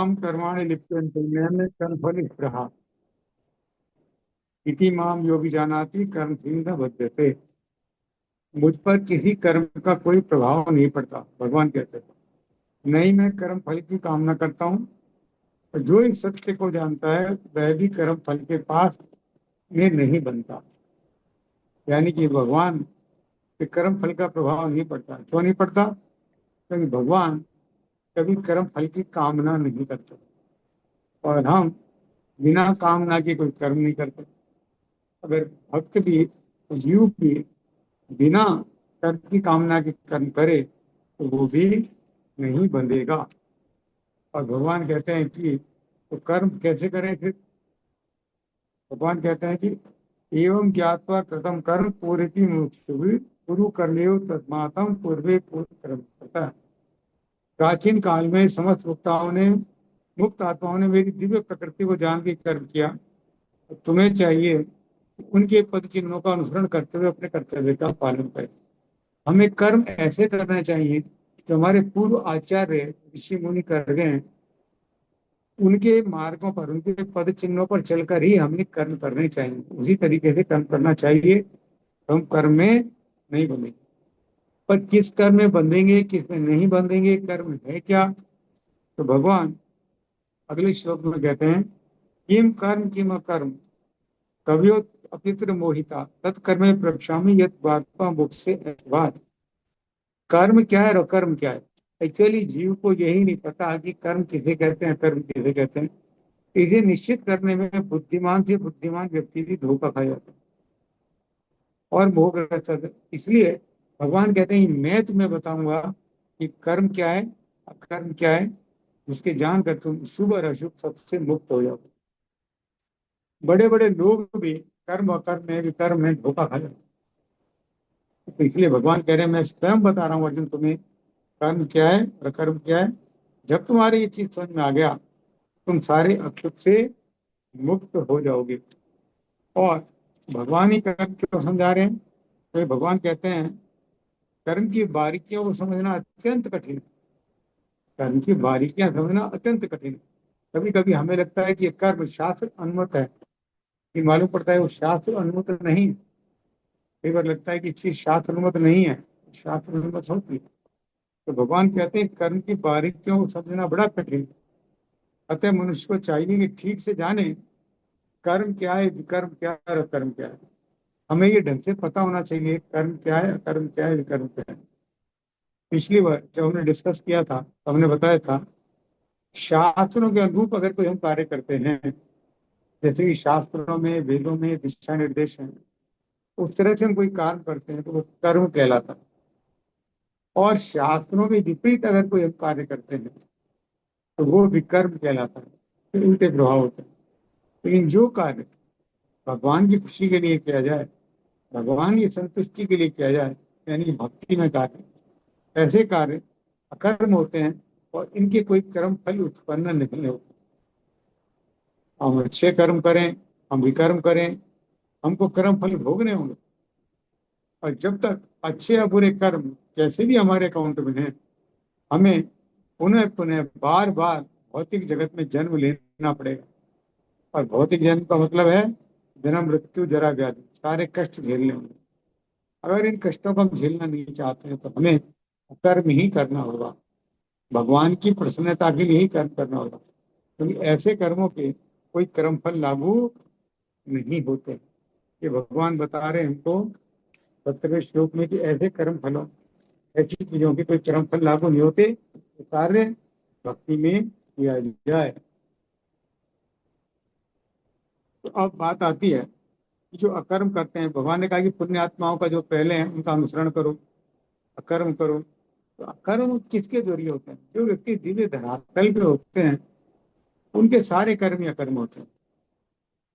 हम कर्माणि लिप्यन्ते नैमे कर्मफल स्पृहा इति माम योगी जानाति कर्मफल न बध्यते। मुझ पर किसी कर्म का कोई प्रभाव नहीं पड़ता, भगवान कहते हैं। नहीं मैं कर्म फल की कामना करता हूँ। और जो इस सत्य को जानता है वह भी कर्म फल के पास में नहीं बनता। यानी कि भगवान के कर्म फल का प्रभाव नहीं पड़ता। क्यों नहीं पड़ता? क्योंकि भगवान कभी कर्म फल की कामना नहीं करते और हम बिना कामना के कोई कर्म नहीं करते। अगर भक्त भी, जीव भी बिना कर्म की कामना के कर्म करे तो वो भी नहीं बंधेगा। और भगवान कहते हैं कि तो कर्म कैसे करें फिर? भगवान कहते हैं कि एवं ज्ञात्वा कृतम कर्म पूर्ति मुमुक्षुभिः कुरु कर्मयो तस्मात् पूर्वे पूर्व कर्म करता है। प्राचीन काल में समस्त मुक्त आत्माओं ने मेरी दिव्य प्रकृति को जान के कर्म किया। तो तुम्हें चाहिए कि उनके पद चिन्हों का अनुसरण करते हुए अपने कर्तव्य का पालन करें। हमें कर्म ऐसे करना चाहिए जो हमारे पूर्व आचार्य ऋषि मुनि कर गए हैं। उनके मार्गों पर, उनके पद चिन्हों पर चलकर ही हमें कर्म करने चाहिए। उसी तरीके से कर्म करना चाहिए तो हम कर्म में नहीं बंधेंगे। पर किस कर्म में बंधेंगे, किस में नहीं बंधेंगे, कर्म है क्या? तो भगवान अगले श्लोक में कहते हैं किम कर्म किम अकर्म कवियो अपित्र मोहिता तत्कर्मे प्रक्षामी यत वात्मा मुख से बात। कर्म क्या है और अकर्म क्या है? एक्चुअली जीव को यही नहीं पता कि कर्म किसे कहते हैं, कर्म किसे कहते हैं। इसे निश्चित करने में बुद्धिमान से बुद्धिमान व्यक्ति भी धोखा खा जाता है और मोहग्रस्त होता है। इसलिए भगवान कहते हैं मैं तुम्हें बताऊंगा कि कर्म क्या है, अकर्म क्या है, जिसके जान कर तुम शुभ और अशुभ सबसे मुक्त हो जाओ। बड़े बड़े लोग भी कर्म अकर्म में, विकर्म में धोखा खा जाते हैं। तो इसलिए भगवान कह रहे हैं मैं स्वयं बता रहा हूँ अर्जुन तुम्हें कर्म क्या है और अकर्म क्या है। जब तुम्हारे ये चीज समझ में आ गया तुम सारे अशुभ से मुक्त हो जाओगे। और भगवान ही कर्म क्यों समझा रहे हैं? तो भगवान कहते हैं कर्म की बारीकियों को समझना अत्यंत कठिन है। कर्म की बारीकियां समझना अत्यंत कठिन है। कभी कभी हमें लगता है कि ये कर्म शास्त्र अनुमत है, कि मालूम पड़ता है वो शास्त्र अनुमत नहीं है। कई बार लगता है कि चीज शास्त्र अनुमत नहीं है, शास्त्र अनुमत होती है। तो भगवान कहते हैं कर्म की बारीकियों को समझना बड़ा कठिन है। अतः मनुष्य को चाहिए कि ठीक से जाने कर्म क्या है, विकर्म क्या है और कर्म क्या है। हमें ये ढंग से पता होना चाहिए कर्म क्या है, कर्म क्या है, विकर्म क्या है। पिछली बार जब हमने डिस्कस किया था तो हमने बताया था शास्त्रों के अनुरूप अगर कोई हम कार्य करते हैं, जैसे कि शास्त्रों में, वेदों में दिशा निर्देश हैं, उस तरह से हम कोई कार्य करते हैं तो वो कर्म कहलाता है। और शास्त्रों के विपरीत अगर कोई हम कार्य करते हैं तो वो विकर्म कहलाता है, फिर उल्टे प्रभाव होते हैं। लेकिन जो कार्य भगवान की खुशी के लिए किया जाए, भगवान की संतुष्टि के लिए किया जाए, यानी भक्ति में कार्य, ऐसे कार्य अकर्म होते हैं और इनके कोई कर्म फल उत्पन्न नहीं होते। हम अच्छे कर्म करें, हम विकर्म करें, हमको कर्म फल भोगने होंगे। और जब तक अच्छे या बुरे कर्म कैसे भी हमारे अकाउंट में हैं, हमें पुनः पुनः बार बार भौतिक जगत में जन्म लेना पड़ेगा। और भौतिक जन्म का मतलब है जन्म, मृत्यु, जरा, व्याधि, सारे कष्ट झेलने होंगे। अगर इन कष्टों को हम झेलना नहीं चाहते हैं तो हमें कर्म ही करना होगा। भगवान की प्रसन्नता के लिए ही कर्म करना होगा, क्योंकि ऐसे कर्मों के कोई कर्म फल लागू नहीं होते। ये भगवान बता रहे हैं हमको 17वें श्लोक में कि ऐसे कर्म फलों, ऐसी चीजों के कोई कर्म फल लागू नहीं होते, तो कार्य भक्ति में किया जाए। तो अब बात आती है कि जो अकर्म करते हैं, भगवान ने कहा कि पुण्य आत्माओं का जो पहले है उनका अनुसरण करो, अकर्म करो। तो अकर्म किसके जरिए होते हैं? जो व्यक्ति दिव्य धरातल पे होते हैं उनके सारे कर्म या कर्म होते हैं।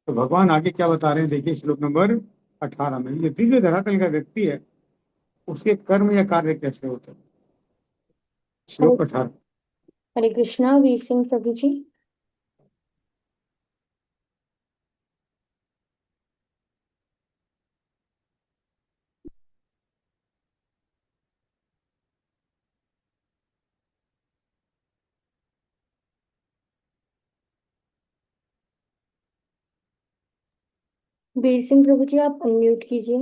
तो भगवान आगे क्या बता रहे हैं देखिए श्लोक नंबर 18 में। ये दिव्य धरातल का व्यक्ति है, उसके कर्म या कार्य कैसे होते हैं? हरे श्लोक 18। हरे कृष्णा वीर सिंह प्रभु जी। वीर सिंह प्रभु जी, आप अनम्यूट कीजिए।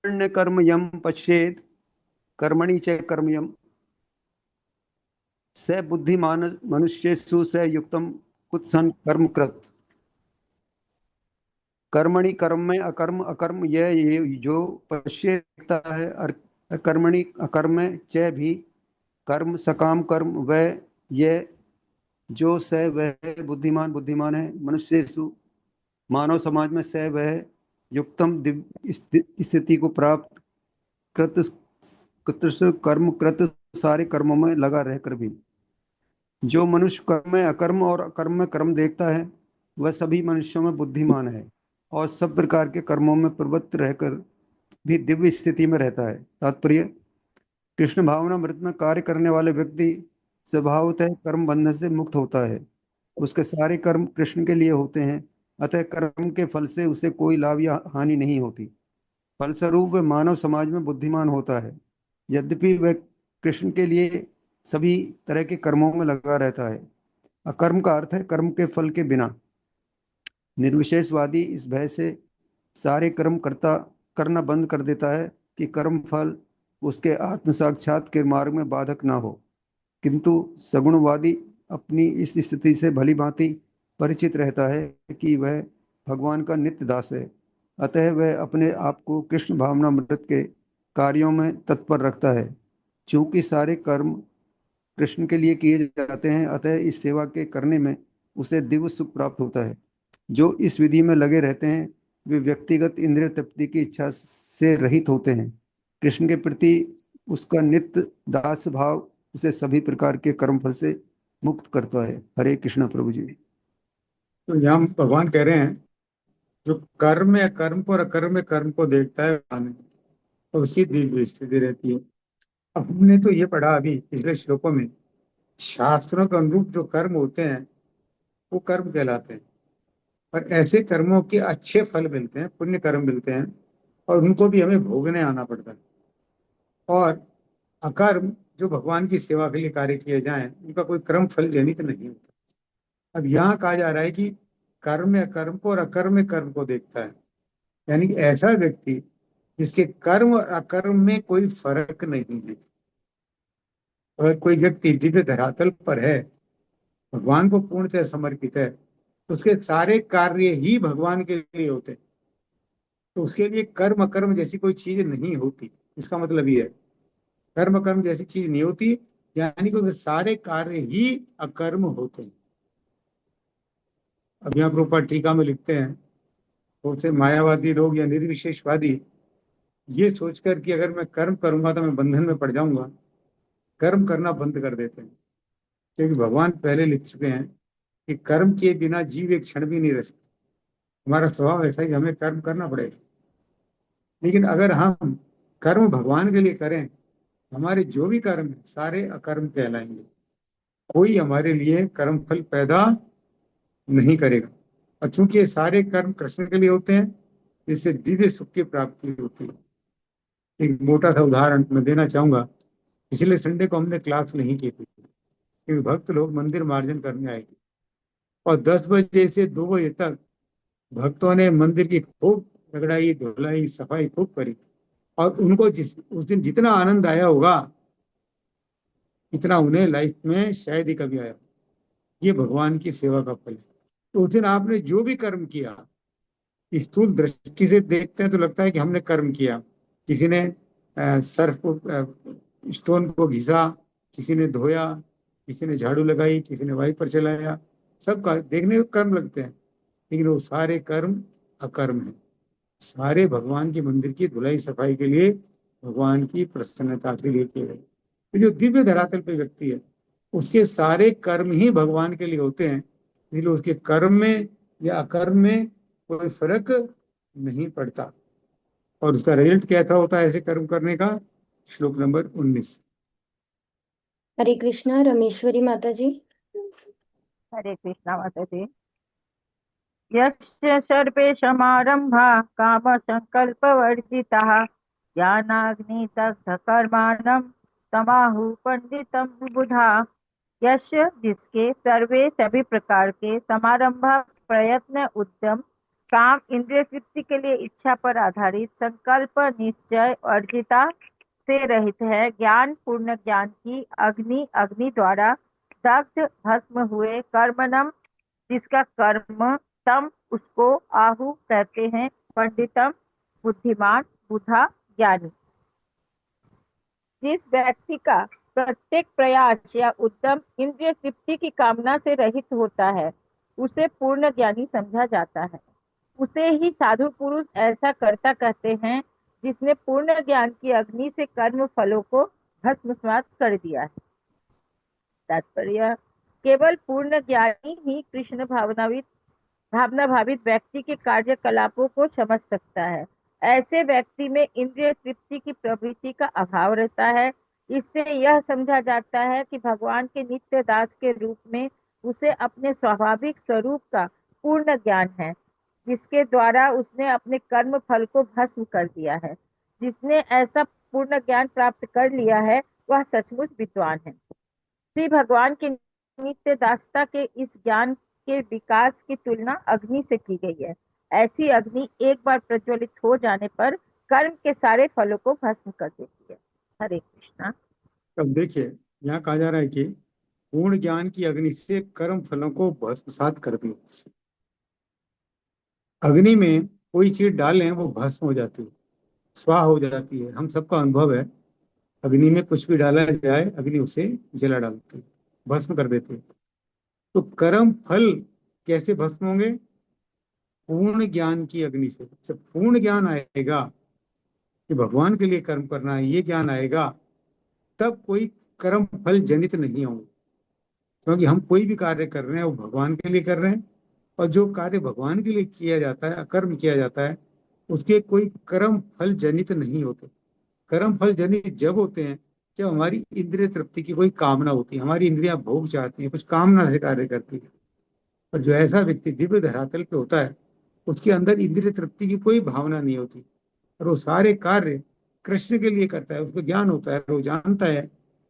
कर्ण्य कर्म यम पश्येद कर्मणि च कर्म यम स बुद्धिमान मनुष्येषु स युक्तम कुत्सन कर्म कृत। कर्मणि कर्म में अकर्म, अकर्म ये जो पश्येता है, अकर्मणि अकर्म में च भी कर्म सकाम कर्म वह ये जो स वह बुद्धिमान, बुद्धिमान है मनुष्येषु मानव समाज में, स वह युक्तम दिव्य स्थिति को प्राप्त कृत कृत कर्म कृत सारे कर्मों में लगा रहकर भी। जो मनुष्य कर्म में अकर्म और अकर्म में कर्म देखता है वह सभी मनुष्यों में बुद्धिमान है और सब प्रकार के कर्मों में प्रवृत्त रहकर भी दिव्य स्थिति में रहता है। तात्पर्य: कृष्ण भावना मृत में कार्य करने वाले व्यक्ति स्वभावतः कर्म बंधन से मुक्त होता है। उसके सारे कर्म कृष्ण के लिए होते हैं, अतः कर्म के फल से उसे कोई लाभ या हानि नहीं होती। फलस्वरूप वह मानव समाज में बुद्धिमान होता है। यद्यपि वह कृष्ण के लिए सभी तरह के कर्मों में लगा रहता है। अकर्म का अर्थ है कर्म के फल के बिना। निर्विशेषवादी इस भय से सारे कर्म करना बंद कर देता है कि कर्म फल उसके आत्म साक्षात के मार्ग में बाधक ना हो। किंतु सगुणवादी अपनी इस स्थिति से भली भांति परिचित रहता है कि वह भगवान का नित्य दास है, अतः वह अपने आप को कृष्ण भावनामृत के कार्यों में तत्पर रखता है। चूंकि सारे कर्म कृष्ण के लिए किए जाते हैं, अतः इस सेवा के करने में उसे दिव्य सुख प्राप्त होता है। जो इस विधि में लगे रहते हैं वे व्यक्तिगत इंद्रिय तृप्ति की इच्छा से रहित होते हैं। कृष्ण के प्रति उसका नित्य दास भाव उसे सभी प्रकार के कर्म फल से मुक्त करता है। हरे कृष्णा प्रभु जी। तो यहाँ भगवान कह रहे हैं, जो कर्म में अकर्म को और अकर्म में कर्म को देखता है भगवान, तो उसकी दिव्य स्थिति रहती है। अब हमने तो ये पढ़ा अभी पिछले श्लोकों में, शास्त्रों के अनुरूप जो कर्म होते हैं वो कर्म कहलाते हैं, और ऐसे कर्मों के अच्छे फल मिलते हैं, पुण्य कर्म मिलते हैं, और उनको भी हमें भोगने आना पड़ता है। और अकर्म जो भगवान की सेवा के लिए कार्य किए जाएं, उनका कोई कर्म फल जनित नहीं होता। अब यहाँ कहा जा रहा है कि कर्म में अकर्म को और अकर्म में कर्म को देखता है, यानी कि ऐसा व्यक्ति जिसके कर्म और अकर्म में कोई फर्क नहीं है। अगर कोई व्यक्ति दिव्य धरातल पर है, भगवान को पूर्णतः समर्पित है, तो उसके सारे कार्य ही भगवान के लिए होते हैं। तो उसके लिए कर्म अकर्म जैसी कोई चीज नहीं होती। इसका मतलब ये है, कर्म कर्म जैसी चीज नहीं होती, यानी कि उसके सारे कार्य ही अकर्म होते हैं। अब यहाँ प्रभुपाद टीका में लिखते हैं, बहुत से मायावादी लोग या निर्विशेषवादी ये सोचकर कि अगर मैं कर्म करूंगा तो मैं बंधन में पड़ जाऊंगा, कर्म करना बंद कर देते हैं। क्योंकि भगवान पहले लिख चुके हैं कि कर्म के बिना जीव एक क्षण भी नहीं रह सकता। हमारा स्वभाव ऐसा ही, हमें कर्म करना पड़ेगा। लेकिन अगर हम कर्म भगवान के लिए करें, हमारे जो भी कर्म है सारे अकर्म कहलाएंगे। कोई हमारे लिए कर्म फल पैदा नहीं करेगा। और चूंकि ये सारे कर्म कृष्ण के लिए होते हैं, इससे दिव्य सुख की प्राप्ति होती है। एक मोटा सा उदाहरण मैं देना चाहूंगा। पिछले संडे को हमने क्लास नहीं की थी, क्योंकि भक्त लोग मंदिर मार्जन करने आए थे, और 10 बजे से 2 बजे तक भक्तों ने मंदिर की खूब रगड़ाई धुलाई सफाई खूब करी। और उनको उस दिन जितना आनंद आया होगा, इतना उन्हें लाइफ में शायद ही कभी आया। ये भगवान की सेवा का फल है। तो उस दिन आपने जो भी कर्म किया, स्थूल दृष्टि से देखते हैं तो लगता है कि हमने कर्म किया। किसी ने सर्फ को स्टोन को घिसा, किसी ने धोया, किसी ने झाड़ू लगाई, किसी ने वाइपर चलाया, सबका देखने को कर्म लगते हैं। लेकिन वो सारे कर्म अकर्म है। सारे भगवान के मंदिर की धुलाई सफाई के लिए, भगवान की प्रसन्नता के लिए किए गए। तो जो दिव्य धरातल पे व्यक्ति है, उसके सारे कर्म ही भगवान के लिए होते हैं, इसलिए उसके कर्म में या अकर्म में कोई फर्क नहीं पड़ता। और उसका रिजल्ट कैसा होता है ऐसे कर्म करने का? श्लोक नंबर 19। हरे कृष्णा रमेश्वरी माता जी। हरे कृष्णा माता जी। यस्य सर्वेषमारम्भा काम संकल्प वर्जिताः ज्ञानाग्निदग्धकर्माणं तमाहु पंडितम बुधा। यश जिसके सर्वे सभी प्रकार के समारंभ, प्रयत्न, उद्यम, काम, इंद्रिय तृप्ति के लिए इच्छा पर आधारित संकल्प, निश्चय, अर्जिता से रहित है। ज्ञान पूर्ण ज्ञान की अग्नि, अग्नि द्वारा दग्ध भस्म हुए कर्मणम, जिसका कर्म तम, उसको आहु कहते हैं। पंडितम बुद्धिमान, बुधा ज्ञानी। जिस व्यक्ति का प्रत्येक प्रयास या उद्यम इंद्रिय तृप्ति की कामना से रहित होता है, उसे पूर्ण ज्ञानी समझा जाता है। उसे ही साधु पुरुष ऐसा कर्ता कहते हैं, जिसने पूर्ण ज्ञान की अग्नि से कर्म फलों को भस्मसात कर दिया है। तात्पर्य: केवल पूर्ण ज्ञानी ही कृष्ण भावना भावित व्यक्ति के कार्यकलापों को समझ सकता है। ऐसे व्यक्ति में इंद्रिय तृप्ति की प्रवृत्ति का अभाव रहता है। इससे यह समझा जाता है कि भगवान के नित्य दास के रूप में उसे अपने स्वाभाविक स्वरूप का पूर्ण ज्ञान है, जिसके द्वारा उसने अपने कर्म फल को भस्म कर दिया है। जिसने ऐसा पूर्ण ज्ञान प्राप्त कर लिया है, वह सचमुच विद्वान है। श्री भगवान के नित्य दासता के इस ज्ञान के विकास की तुलना अग्नि से की गई है। ऐसी अग्नि एक बार प्रज्वलित हो जाने पर कर्म के सारे फलों को भस्म कर देती है। हरे कृष्णा। अब देखिए, यहाँ कहा जा रहा है कि पूर्ण ज्ञान की अग्नि से कर्म फलों को भस्मसात कर दिए। अग्नि में कोई चीज डालें वो भस्म हो जाती है, स्वाह हो जाती है। हम सबका अनुभव है, अग्नि में कुछ भी डाला जाए अग्नि उसे जला डालती है, भस्म कर देती है। तो कर्म फल कैसे भस्म होंगे? पूर्ण ज्ञान की अग्नि से। जब पूर्ण ज्ञान आएगा कि भगवान के लिए कर्म करना है, ये ज्ञान आएगा, तब कोई कर्म फल जनित नहीं होंगे। क्योंकि हम कोई भी कार्य कर रहे हैं वो भगवान के लिए कर रहे हैं, और जो कार्य भगवान के लिए किया जाता है, कर्म किया जाता है, उसके कोई कर्म फल जनित नहीं होते। कर्म फल जनित जब होते हैं जब हमारी इंद्रिय तृप्ति की कोई कामना होती है, हमारी इंद्रियां भोग चाहती हैं, कुछ कामना से कार्य करती है। और जो ऐसा व्यक्ति दिव्य धरातल पे होता है, उसके अंदर इंद्रिय तृप्ति की कोई भावना नहीं होती, और वो सारे कार्य कृष्ण के लिए करता है। उसको ज्ञान होता है, वो जानता है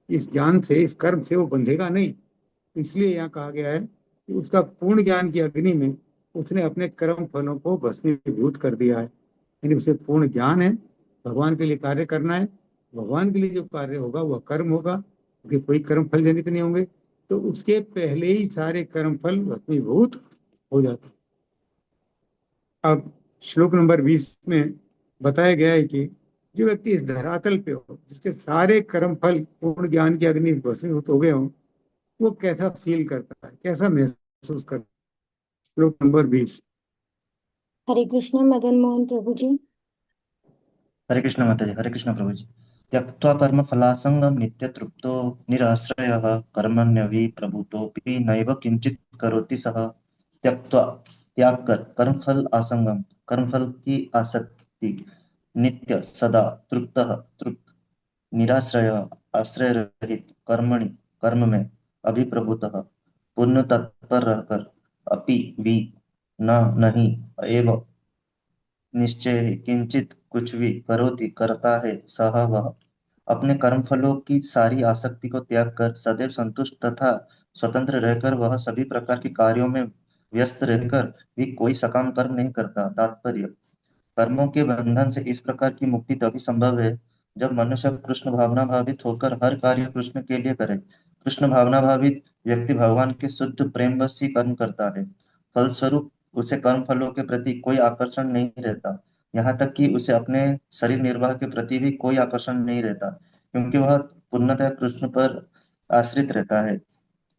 इस ज्ञान से, इस कर्म से वो बंधेगा नहीं। इसलिए यहाँ कहा गया है कि उसका पूर्ण ज्ञान की अग्नि में उसने अपने कर्म फलों को भस्मीभूत कर दिया है। यानी उसे पूर्ण ज्ञान है, भगवान के लिए कार्य करना है, भगवान के लिए जो कार्य होगा वह कर्म होगा, उसके कोई कर्म फल जनित नहीं होंगे। तो उसके पहले ही सारे कर्म फल भस्मीभूत हो जाते हैं। अब श्लोक नंबर 20 में बताया गया है कि जो व्यक्ति इस धरातल पे हो, जिसके सारे कर्म फल पूर्ण ज्ञान की अग्नि भस्मीभूत हो गए हो, वो कैसा फील करता है, कैसा महसूस करता है? श्लोक नंबर 20। हरे कृष्णा मदन मोहन प्रभु जी। हरे कृष्ण माता जी। हरे कृष्ण प्रभु जी। त्यक्त्वा कर्म फलासंगम नित्य तृप्तो निराश्रयः कर्मण्यभिप्रभूतोऽपि नैव किंचित करोति सः। त्यक्त्वा त्याग कर कर्मफल आसंगम कर्मफल की आसक्ति, नित्य सदा तृप्त निराश्रय आश्रय रहित कर्मणि कर्म में अभिप्रभूतः पूर्ण तत्पर रहकर अपि भी न नहीं एव निश्चय ही किंचित कुछ भी करोति करता है सह वह। अपने कर्म फलों की सारी आसक्ति को त्याग कर सदैव संतुष्ट तथा स्वतंत्र रहकर वह सभी प्रकार के कार्यों में व्यस्त रहकर भी कोई सकाम कर्म नहीं करता। तात्पर्य: कर्मों के बंधन से इस प्रकार की मुक्ति तभी संभव है जब मनुष्य कृष्ण भावना भावित होकर हर कार्य कृष्ण के लिए करे। कृष्ण भावना भावित व्यक्ति भगवान के शुद्ध प्रेम बस ही कर्म करता है। फलस्वरूप उसे कर्म फलों के प्रति कोई आकर्षण नहीं रहता। यहाँ तक कि उसे अपने शरीर निर्वाह के प्रति भी कोई आकर्षण नहीं रहता, क्योंकि वह पूर्णतः कृष्ण पर आश्रित रहता है।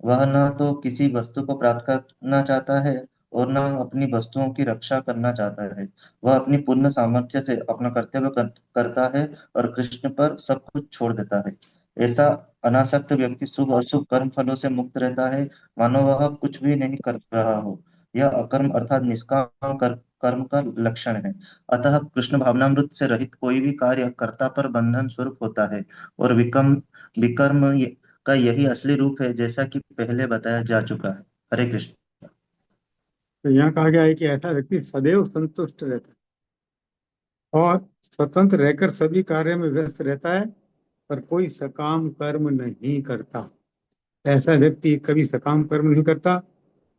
वह न तो किसी वस्तु को प्राप्त करना चाहता है और न अपनी वस्तुओं की रक्षा करना चाहता है। वह अपनी पूर्ण सामर्थ्य से अपना कर्तव्य करता है और कृष्ण पर सब कुछ छोड़ देता है। ऐसा अनासक्त व्यक्ति शुभ और अशुभ कर्म फलों से मुक्त रहता है, मानो वह कुछ भी नहीं कर रहा हो। यह अकर्म अर्थात निष्काम कर्म का लक्षण है। अतः कृष्ण भावनामृत से रहित कोई भी कार्य कर्ता पर बंधन स्वरूप होता है, और विकर्म का यही असली रूप है, जैसा कि पहले बताया जा चुका है। हरे कृष्ण। तो यहाँ कहा गया है कि ऐसा व्यक्ति सदैव संतुष्ट रहता है और स्वतंत्र रहकर सभी कार्य में व्यस्त रहता है, पर कोई सकाम कर्म नहीं करता। ऐसा व्यक्ति कभी सकाम कर्म नहीं करता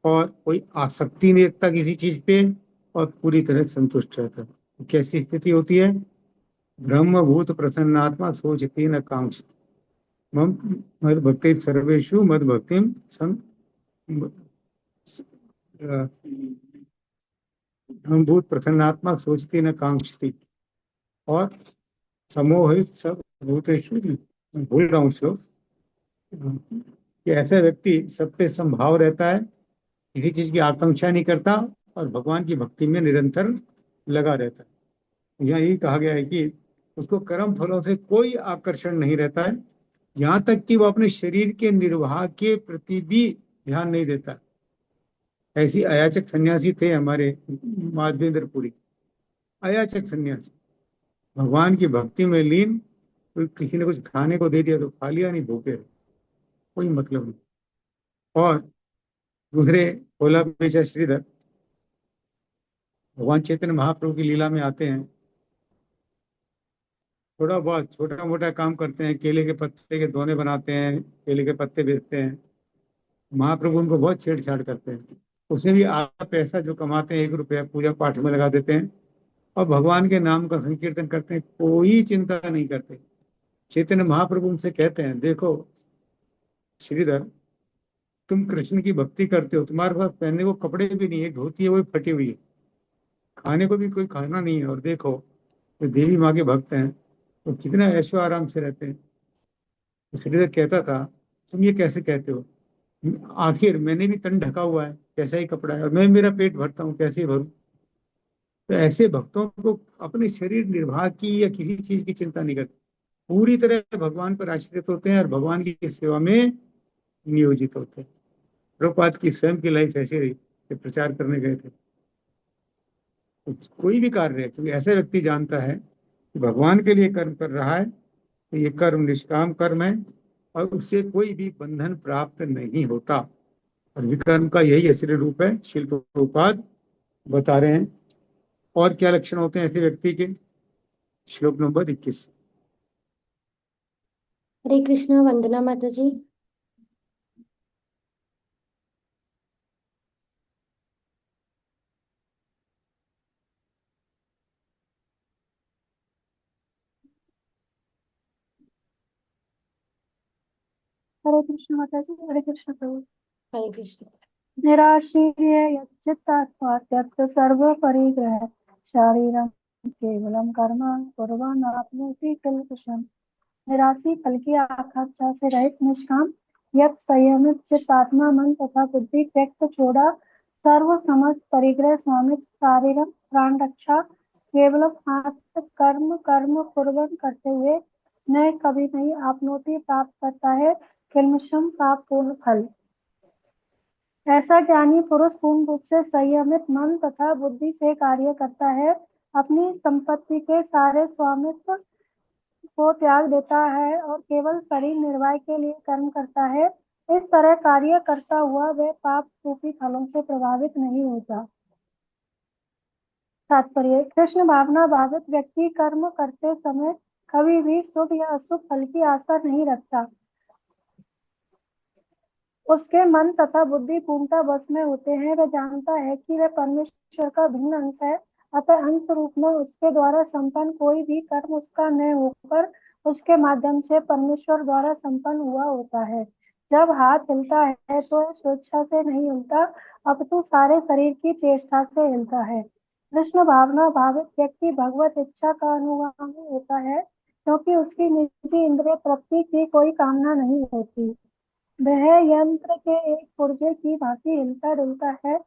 और कोई आसक्ति नहीं रखता किसी चीज पे और पूरी तरह संतुष्ट रहता है। तो कैसी स्थिति होती है? ब्रह्मभूत प्रसन्नात्मा सोचती न कांक्षति। मम मद भक्ति सर्वेषु मद भक्तिम सं ब्रह्मभूत प्रसन्नात्मा सोचती न कांक्षति। और समोहित सब भूतेषु, भूल रहा हूँ श्लोक, कि ऐसा व्यक्ति सब पे संभाव रहता है, किसी चीज की आकांक्षा नहीं करता और भगवान की भक्ति में निरंतर लगा रहता है। यहाँ यही कहा गया है कि उसको कर्म फलों से कोई आकर्षण नहीं रहता है, यहाँ तक कि वो अपने शरीर के निर्वाह के प्रति भी ध्यान नहीं देता। ऐसी अयाचक सन्यासी थे हमारे माधवेंद्र पुरी। अयाचक सन्यासी, भगवान की भक्ति में लीन, कोई किसी ने कुछ खाने को दे दिया तो खा लिया, नहीं भूखे रहे, कोई मतलब नहीं। और दूसरे भोला बेचा श्रीधर भगवान चैतन्य महाप्रभु की लीला में आते हैं, थोड़ा बहुत छोटा मोटा काम करते हैं, केले के पत्ते के दोने बनाते हैं, केले के पत्ते बेचते हैं। महाप्रभु उनको बहुत छेड़छाड़ करते हैं। उसमें भी आधा पैसा जो कमाते हैं, 1 रुपया पूजा पाठ में लगा देते हैं और भगवान के नाम का संकीर्तन करते हैं, कोई चिंता नहीं करते। चैतन्य महाप्रभु उनसे कहते हैं, देखो श्रीधर, तुम कृष्ण की भक्ति करते हो, तुम्हारे पास पहनने को कपड़े भी नहीं है, धोती है वो फटी हुई है, खाने को भी कोई खाना नहीं है, और देखो तो देवी माँ के भक्त हैं तो कितना ऐशो आराम से रहते हैं। तो श्रीधर कहता था, तुम ये कैसे कहते हो? आखिर मैंने भी तन ढका हुआ है, कैसा ही कपड़ा है, और मैं मेरा पेट भरता हूँ, कैसे ही भरूं? तो ऐसे भक्तों को अपने शरीर निर्वाह की या किसी चीज की चिंता नहीं करते, पूरी तरह भगवान पर आश्रित होते हैं और भगवान की सेवा में नियोजित होते हैं। प्रभुपाद की स्वयं की लाइफ ऐसी रही कि प्रचार करने गए थे, तो कोई भी कार्य है, क्योंकि ऐसा व्यक्ति जानता है कि भगवान के लिए कर्म कर रहा है तो ये कर्म निष्काम कर्म है और उससे कोई भी बंधन प्राप्त नहीं होता। और विकर्म का यही असली रूप है, शिल प्रभुपाद बता रहे हैं। और क्या लक्षण होते हैं ऐसे व्यक्ति के? श्लोक नंबर 21। हरे कृष्णा। वंदना माता जी। हरे कृष्ण माता जी। हरे कृष्ण प्रभु। हरे कृष्ण। निराशीर्य यच्चित्तात्मा त्यक्त सर्व परिग्रह शारीरम केवलम कर्म कुर्वन् आपनोति कल्पशम्। निराशी, फल की आकांक्षा से रहित, निष्काम, यत संयमित चित्तात्मा, मन तथा बुद्धि त्यक्त छोड़ा, सर्व समस्त परिग्रह स्वामित्व, शारीरम प्राण रक्षा, केवलम आत्म कर्म कर्म कुर्वन् करते हुए न कभी नहीं आपनोति प्राप्त करता है कल्मषम पाप पूर्ण फल। ऐसा ज्ञानी पुरुष पूर्ण रूप से संयमित मन तथा बुद्धि से कार्य करता है, अपनी संपत्ति के सारे स्वामित्व को त्याग देता है और केवल शरीर निर्वाह के लिए कर्म करता है। इस तरह कार्य करता हुआ वह पाप रूपी फलों से प्रभावित नहीं होता। तात्पर्य: कृष्ण भावना भावित व्यक्ति कर्म करते समय कभी भी शुभ या अशुभ फल की आशा नहीं रखता। उसके मन तथा बुद्धि पूर्णतः वश में होते हैं। वह जानता है कि वह परमेश्वर का भिन्न अंश है, अतः अंश रूप में उसके द्वारा संपन्न कोई भी कर्म उसका न होकर उसके माध्यम से परमेश्वर द्वारा संपन्न हुआ होता है। जब हाथ हिलता है तो यह स्वेच्छा से नहीं हिलता, अपितु सारे शरीर की चेष्टा से हिलता है। कृष्ण भावना भावित व्यक्ति भगवत इच्छा का अनुगामी होता है, क्योंकि उसकी निजी इंद्रिय तृप्ति की कोई कामना नहीं होती। वह यंत्र के एक पुर्जे की भांति हिलता डुलता है।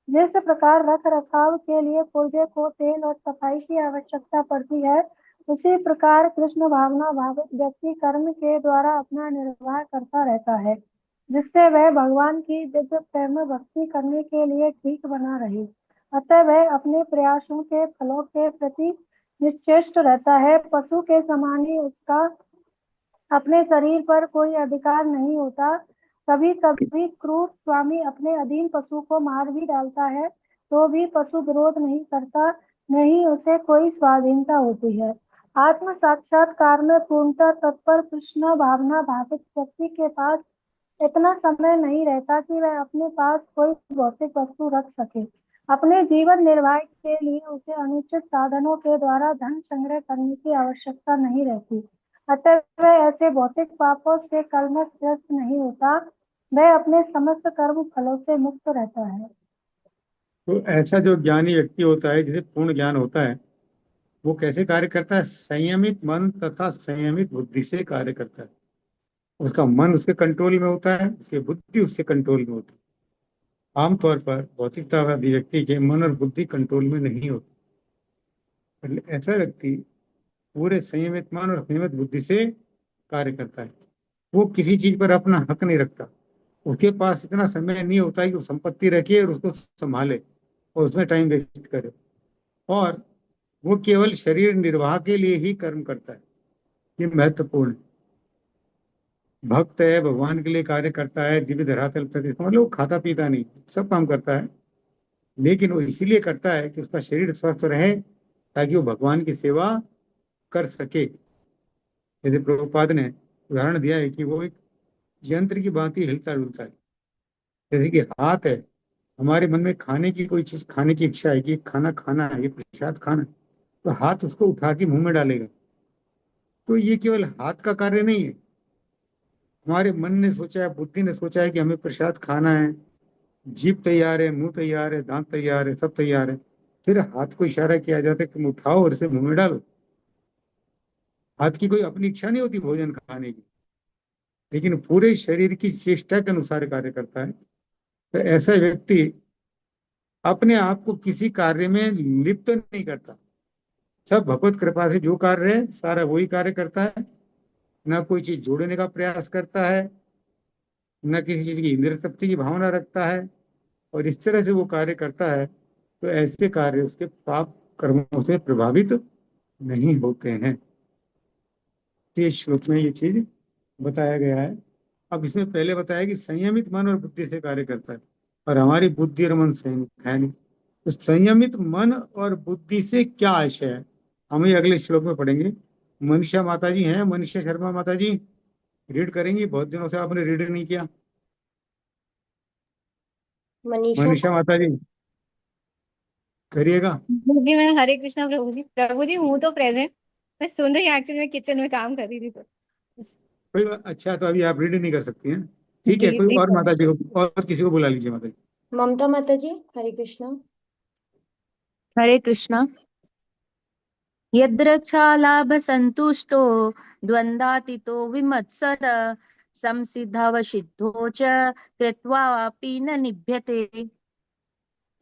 जिस प्रकार रख रखाव के लिए पुर्जे को तेल और सफाई की आवश्यकता पड़ती है, उसी प्रकार कृष्ण भावना भावित व्यक्ति कर्म के द्वारा अपना निर्वाह करता रहता है, जिससे वह भगवान की दिव्य प्रेम भक्ति करने के लिए ठीक बना रहे। अतः वह अपने प्रयासों के फलों के प्रति निश्चेष्ट रहता है। पशु के समान ही उसका अपने शरीर पर कोई अधिकार नहीं होता। कभी कभी क्रूर स्वामी अपने अधीन पशु को मार भी डालता है, तो भी पशु विरोध नहीं करता, नहीं उसे कोई स्वाधीनता होती है। आत्म साक्षात्कार में पूर्णतः तत्पर कृष्ण भावना भावित व्यक्ति के पास इतना समय नहीं रहता कि वह अपने पास कोई भौतिक वस्तु रख सके। अपने जीवन निर्वाह के लिए उसे अनुचित साधनों के द्वारा धन संग्रह करने की आवश्यकता नहीं रहती। अतः वह ऐसे भौतिक पापों से कलमशग्रस्त नहीं होता। वह अपने समस्त कर्म फलों से मुक्त रहता है। तो ऐसा जो ज्ञानी व्यक्ति होता है, जिसे पूर्ण ज्ञान होता है, वो कैसे कार्य करता है? संयमित मन तथा संयमित बुद्धि से कार्य करता है। उसका मन उसके कंट्रोल में होता है, उसकी बुद्धि उसके कंट्रोल में होती है। आमतौर पर भौतिकतावादी व्यक्ति के मन और बुद्धि कंट्रोल में नहीं होती। ऐसा व्यक्ति पूरे संयमित मन और संयमित बुद्धि से कार्य करता है। वो किसी चीज पर अपना हक नहीं रखता। उसके पास इतना समय नहीं होता है कि वो संपत्ति रखे और उसको संभाले और उसमें टाइम वेस्ट करे। और वो केवल शरीर निर्वाह के लिए ही कर्म करता है। ये महत्वपूर्ण है। भक्त है, भगवान के लिए कार्य करता है, दिव्य धरातल प्रतिष्ठा, मतलब वो खाता पीता नहीं, सब काम करता है, लेकिन वो इसीलिए करता है कि उसका शरीर स्वस्थ रहे, ताकि वो भगवान की सेवा कर सके। जैसे प्रभुपाद ने उदाहरण दिया है कि वो एक यंत्र की भांति हिलता डुलता है। जैसे कि हाथ है, हमारे मन में खाने की कोई चीज खाने की इच्छा है कि खाना खाना है, ये प्रसाद खाना है, तो हाथ उसको उठा के मुंह में डालेगा। तो ये केवल हाथ का कार्य नहीं है। हमारे मन ने सोचा है, बुद्धि ने सोचा है कि हमें प्रसाद खाना है, जीभ तैयार है, मुंह तैयार है, दांत तैयार है, सब तैयार है। फिर हाथ को इशारा किया जाता है, तुम उठाओ और इसे मुंह में डालो। हाथ की कोई अपनी इच्छा नहीं होती भोजन खाने की, लेकिन पूरे शरीर की चेष्टा के अनुसार कार्य करता है। तो ऐसा व्यक्ति अपने आप को किसी कार्य में लिप्त नहीं करता। सब भगवत कृपा से जो कार्य है, सारा वही कार्य करता है। ना कोई चीज जोड़ने का प्रयास करता है, न किसी चीज की इंद्रिय तृप्ति की भावना रखता है। और इस तरह से वो कार्य करता है, तो ऐसे कार्य उसके पाप कर्मों से प्रभावित नहीं होते हैं। तो इस श्लोक में ये चीज बताया गया है। अब इसमें पहले बताया कि संयमित मन और बुद्धि से कार्य करता है, और हमारी बुद्धि और मन संयमित है नहीं। तो संयमित मन और बुद्धि से क्या आशय है, हम ये अगले श्लोक में पढ़ेंगे। मनीषा माता जी हैं, मनीषा शर्मा माता जी रीड करेंगी। बहुत दिनों से आपने रीड नहीं किया। मनीषा। मनीषा माता जी करिएगा। जी मैं हरे कृष्णा प्रभु जी। प्रभु जी हूँ तो प्रेजेंट। मैं सुन रही एक्चुअली मैं किचन में काम कर रही थी तो। अच्छा, तो अभी आप रीड नहीं कर सकती हैं, ठीक है। जी कोई जी और प्रभु माता जी जी। को और किसी को बुला लीजिए माता जी। ममता माता जी, हरे कृष्णा। हरे कृष्णा। यद्रक्षालाभ संतुष्टो द्वंद्वातीतो विमत्सर संसिद्धवसिद्धो च कृत्वापि न निभ्यते।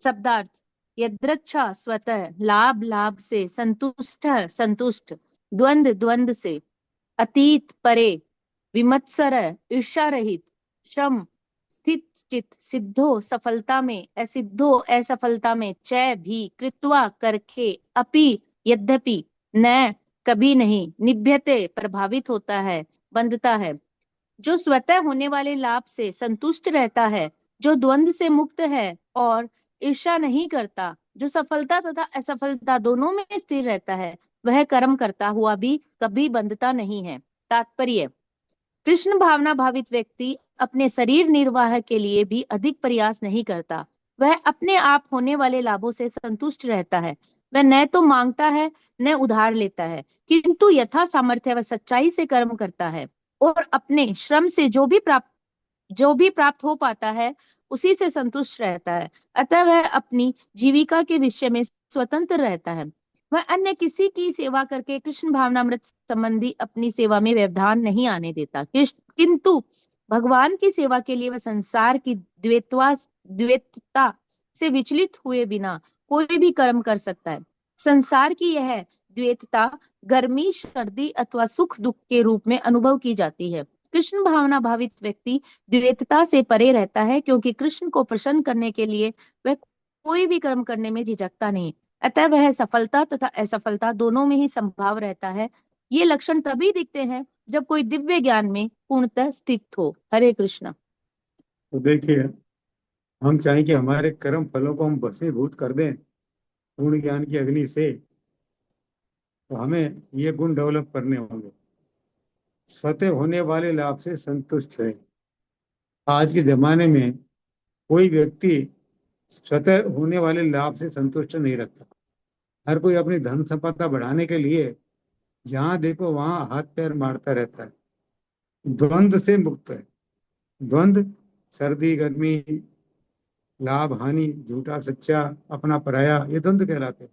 शब्दार्थ। यदृच्छा स्वतः, लाभ लाभ से, संतुष्ट संतुष्ट, द्वंद द्वंद से, अतीत परे, विमत्सर ईर्षा रहित, श्रम स्थित चित, सिद्धो सफलता में, असिद्धो असफलता में, चय भी, कृत्वा करके, अपि यद्यपि, न कभी नहीं, निभ्यते प्रभावित होता है, बंधता है। जो स्वतः होने वाले लाभ से संतुष्ट रहता है, जो द्वंद से मुक्त है और ईर्ष्या नहीं करता, जो सफलता तथा असफलता दोनों में स्थिर रहता है, वह कर्म करता हुआ भी कभी बंधता नहीं है। तात्पर्य। कृष्ण भावना भावित व्यक्ति अपने शरीर निर्वाह के लिए भी अधिक प्रयास नहीं करता। वह अपने आप होने वाले लाभों से संतुष्ट रहता है। वह न तो मांगता है न उधार लेता है, किंतु यथा सामर्थ्य व सच्चाई से कर्म करता है और अपने श्रम से जो भी प्राप्त हो पाता है उसी से संतुष्ट रहता है। अतः वह अपनी जीविका के विषय में स्वतंत्र रहता है। वह अन्य किसी की सेवा करके कृष्ण भावनामृत संबंधी अपनी सेवा में व्यवधान नहीं आने देता, किंतु भगवान की सेवा के लिए वह संसार की द्वैतता से विचलित हुए बिना कोई भी कर्म कर सकता है। संसार की यह द्वैतता गर्मी, सर्दी अथवा सुख दुख के रूप में अनुभव की जाती है। कृष्ण भावना भावित व्यक्ति द्वैतता से परे रहता है, क्योंकि कृष्ण को प्रसन्न करने के लिए वह कोई भी कर्म करने में झिझकता नहीं। अतः वह सफलता तथा असफलता दोनों में ही संभाव रहता है। ये लक्षण तभी दिखते हैं जब कोई दिव्य ज्ञान में पूर्णतः स्थित हो। हरे कृष्ण। तो देखिए, हम चाहें कि हमारे कर्म फलों को हम भस्मीभूत कर दें पूर्ण ज्ञान की अग्नि से, तो हमें ये गुण डेवलप करने होंगे। स्वतः होने वाले लाभ से संतुष्ट है। आज के जमाने में कोई व्यक्ति स्वतः होने वाले लाभ से संतुष्ट नहीं रखता। हर कोई अपनी धन संपदा बढ़ाने के लिए जहां देखो वहां हाथ पैर मारता रहता है। द्वंद्व से मुक्त है। द्वंद्व सर्दी गर्मी, लाभ हानि, झूठा सच्चा, अपना पराया, ये द्वंद्व कहलाते हैं।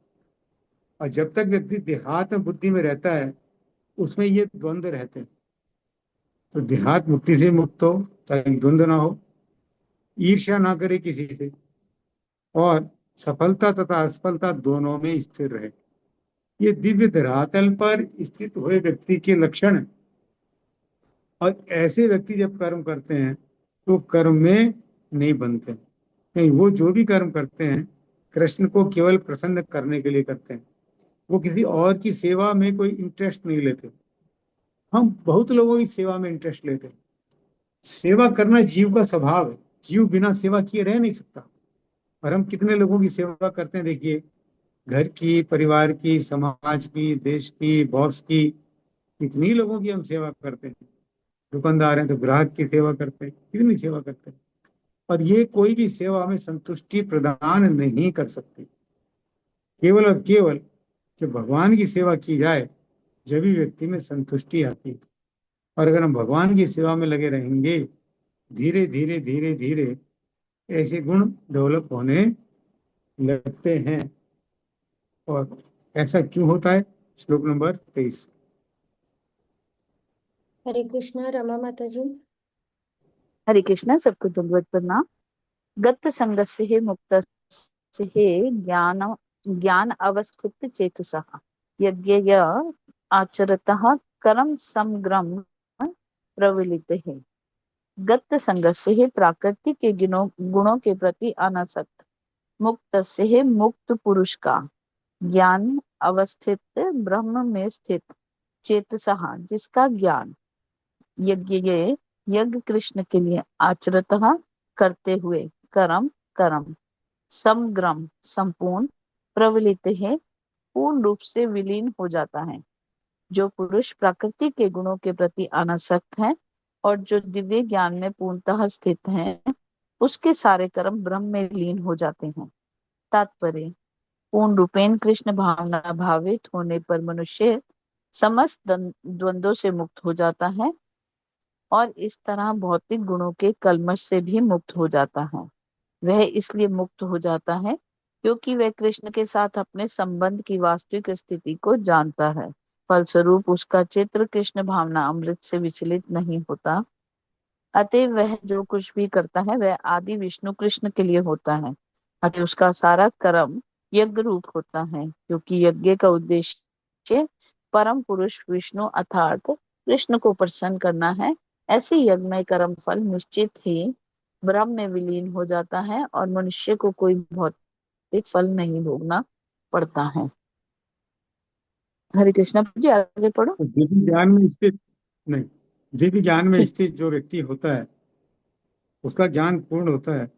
और जब तक व्यक्ति देहात में बुद्धि में रहता है उसमें ये द्वंद्व रहते हैं। तो देहात मुक्ति से मुक्त हो ताकि द्वंद्व ना हो, ईर्ष्या ना करे किसी से, और सफलता तथा असफलता दोनों में स्थिर रहे। ये दिव्य धरातल पर स्थित हुए व्यक्ति के लक्षण हैं। और ऐसे व्यक्ति जब कर्म करते हैं तो कर्म में नहीं बनते, नहीं, वो जो भी कर्म करते हैं कृष्ण को केवल प्रसन्न करने के लिए करते हैं। वो किसी और की सेवा में कोई इंटरेस्ट नहीं लेते। हम बहुत लोगों की सेवा में इंटरेस्ट लेते हैं। सेवा करना जीव का स्वभाव है। जीव बिना सेवा किए रह नहीं सकता। और हम कितने लोगों की सेवा करते हैं, देखिए, घर की, परिवार की, समाज की, देश की, बॉस की, कितनी लोगों की हम सेवा करते हैं। दुकानदार हैं तो ग्राहक की सेवा करते हैं, कितनी सेवा करते हैं। और ये कोई भी सेवा हमें संतुष्टि प्रदान नहीं कर सकती। केवल और केवल जब भगवान की सेवा की जाए जब भी व्यक्ति में संतुष्टि आती है। और अगर हम भगवान की सेवा में लगे रहेंगे, धीरे धीरे धीरे धीरे ऐसे गुण डेवलप होने लगते हैं। और ऐसा क्यों होता है? श्लोक नंबर 23। हरे कृष्णा रमा माता जी। हरे कृष्णा, सबको दंडवत प्रणाम। गत संगस्य मुक्तस्य ज्ञान ज्ञान अवस्थित चेतसः यज्ञ आचरतः कर्म समग्रम प्रवलित है। गत संगस्य प्राकृति के गुणों के प्रति अनासक्त, मुक्त से मुक्त पुरुष का, ज्ञान अवस्थित ब्रह्म में स्थित, चेतसः जिसका ज्ञान, यज्ञ कृष्ण के लिए, आचरतः करते हुए, कर्म कर्म, समग्रम संपूर्ण, प्रवलित है पूर्ण रूप से विलीन हो जाता है। जो पुरुष प्रकृति के गुणों के प्रति अनासक्त है और जो दिव्य ज्ञान में पूर्णतः स्थित है, उसके सारे कर्म ब्रह्म में लीन हो जाते हैं। तात्पर्य: पूर्ण रूपेण कृष्ण भावना भावित होने पर मनुष्य समस्त द्वंद्वों से मुक्त हो जाता है और इस तरह भौतिक गुणों के कल्मश से भी मुक्त हो जाता है। वह इसलिए मुक्त हो जाता है क्योंकि वह कृष्ण के साथ अपने संबंध की वास्तविक स्थिति को जानता है। फलस्वरूप उसका चित्र कृष्ण भावना अमृत से विचलित नहीं होता। अतः वह जो कुछ भी करता है वह आदि विष्णु कृष्ण के लिए होता है। अतः उसका सारा कर्म यज्ञ रूप होता है, क्योंकि यज्ञ का उद्देश्य परम पुरुष विष्णु अर्थात कृष्ण को प्रसन्न करना है। ऐसे यज्ञ में कर्म फल निश्चित ही ब्रह्म में विलीन हो जाता है और मनुष्य को कोई भौतिक फल नहीं भोगना पड़ता है। हरे कृष्णा जी, आगे पढ़ो। तो दिव्य ज्ञान में स्थित, नहीं, दिव्य ज्ञान में स्थित जो व्यक्ति होता है उसका ज्ञान पूर्ण होता है,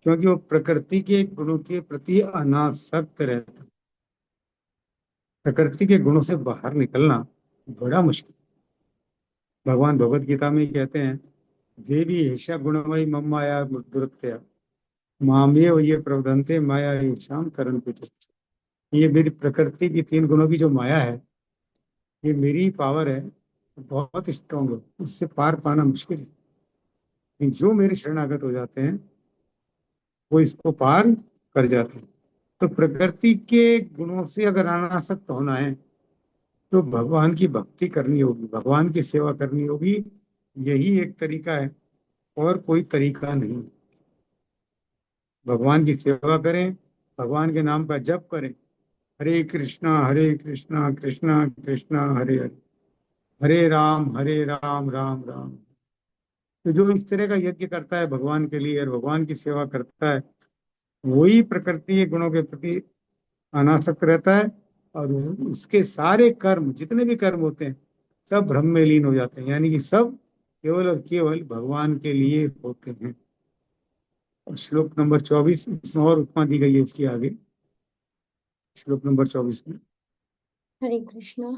क्योंकि वो प्रकृति के गुणों के प्रति अनासक्त रहता है। प्रकृति के गुणों से बाहर निकलना बड़ा मुश्किल। भगवान भगवत गीता में कहते हैं, देवी ऐसा गुणमयी मम माया दुरत्या मामेव ये प्रवदन्ते माया ईशाम करन्ति। ये मेरी प्रकृति की 3 गुणों की जो माया है, ये मेरी पावर है, बहुत स्ट्रांग है, इससे पार पाना मुश्किल है। लेकिन जो मेरे शरणागत हो जाते हैं वो इसको पार कर जाते हैं। तो प्रकृति के गुणों से अगर अनासक्त होना है तो भगवान की भक्ति करनी होगी, भगवान की सेवा करनी होगी। यही एक तरीका है, और कोई तरीका नहीं। भगवान की सेवा करें, भगवान के नाम का जप करें। हरे कृष्णा कृष्णा कृष्णा हरे हरे, हरे राम राम राम। तो जो इस तरह का यज्ञ करता है भगवान के लिए और भगवान की सेवा करता है, वही प्रकृति के गुणों के प्रति अनासक्त रहता है। और उसके सारे कर्म, जितने भी कर्म होते हैं, सब ब्रह्म में लीन हो जाते हैं, यानी कि सब केवल और केवल भगवान के लिए होते हैं। और श्लोक नंबर 24 इसमें और उपमा दी गई है इसकी आगे, श्लोक नंबर 24 में। हरे कृष्णा।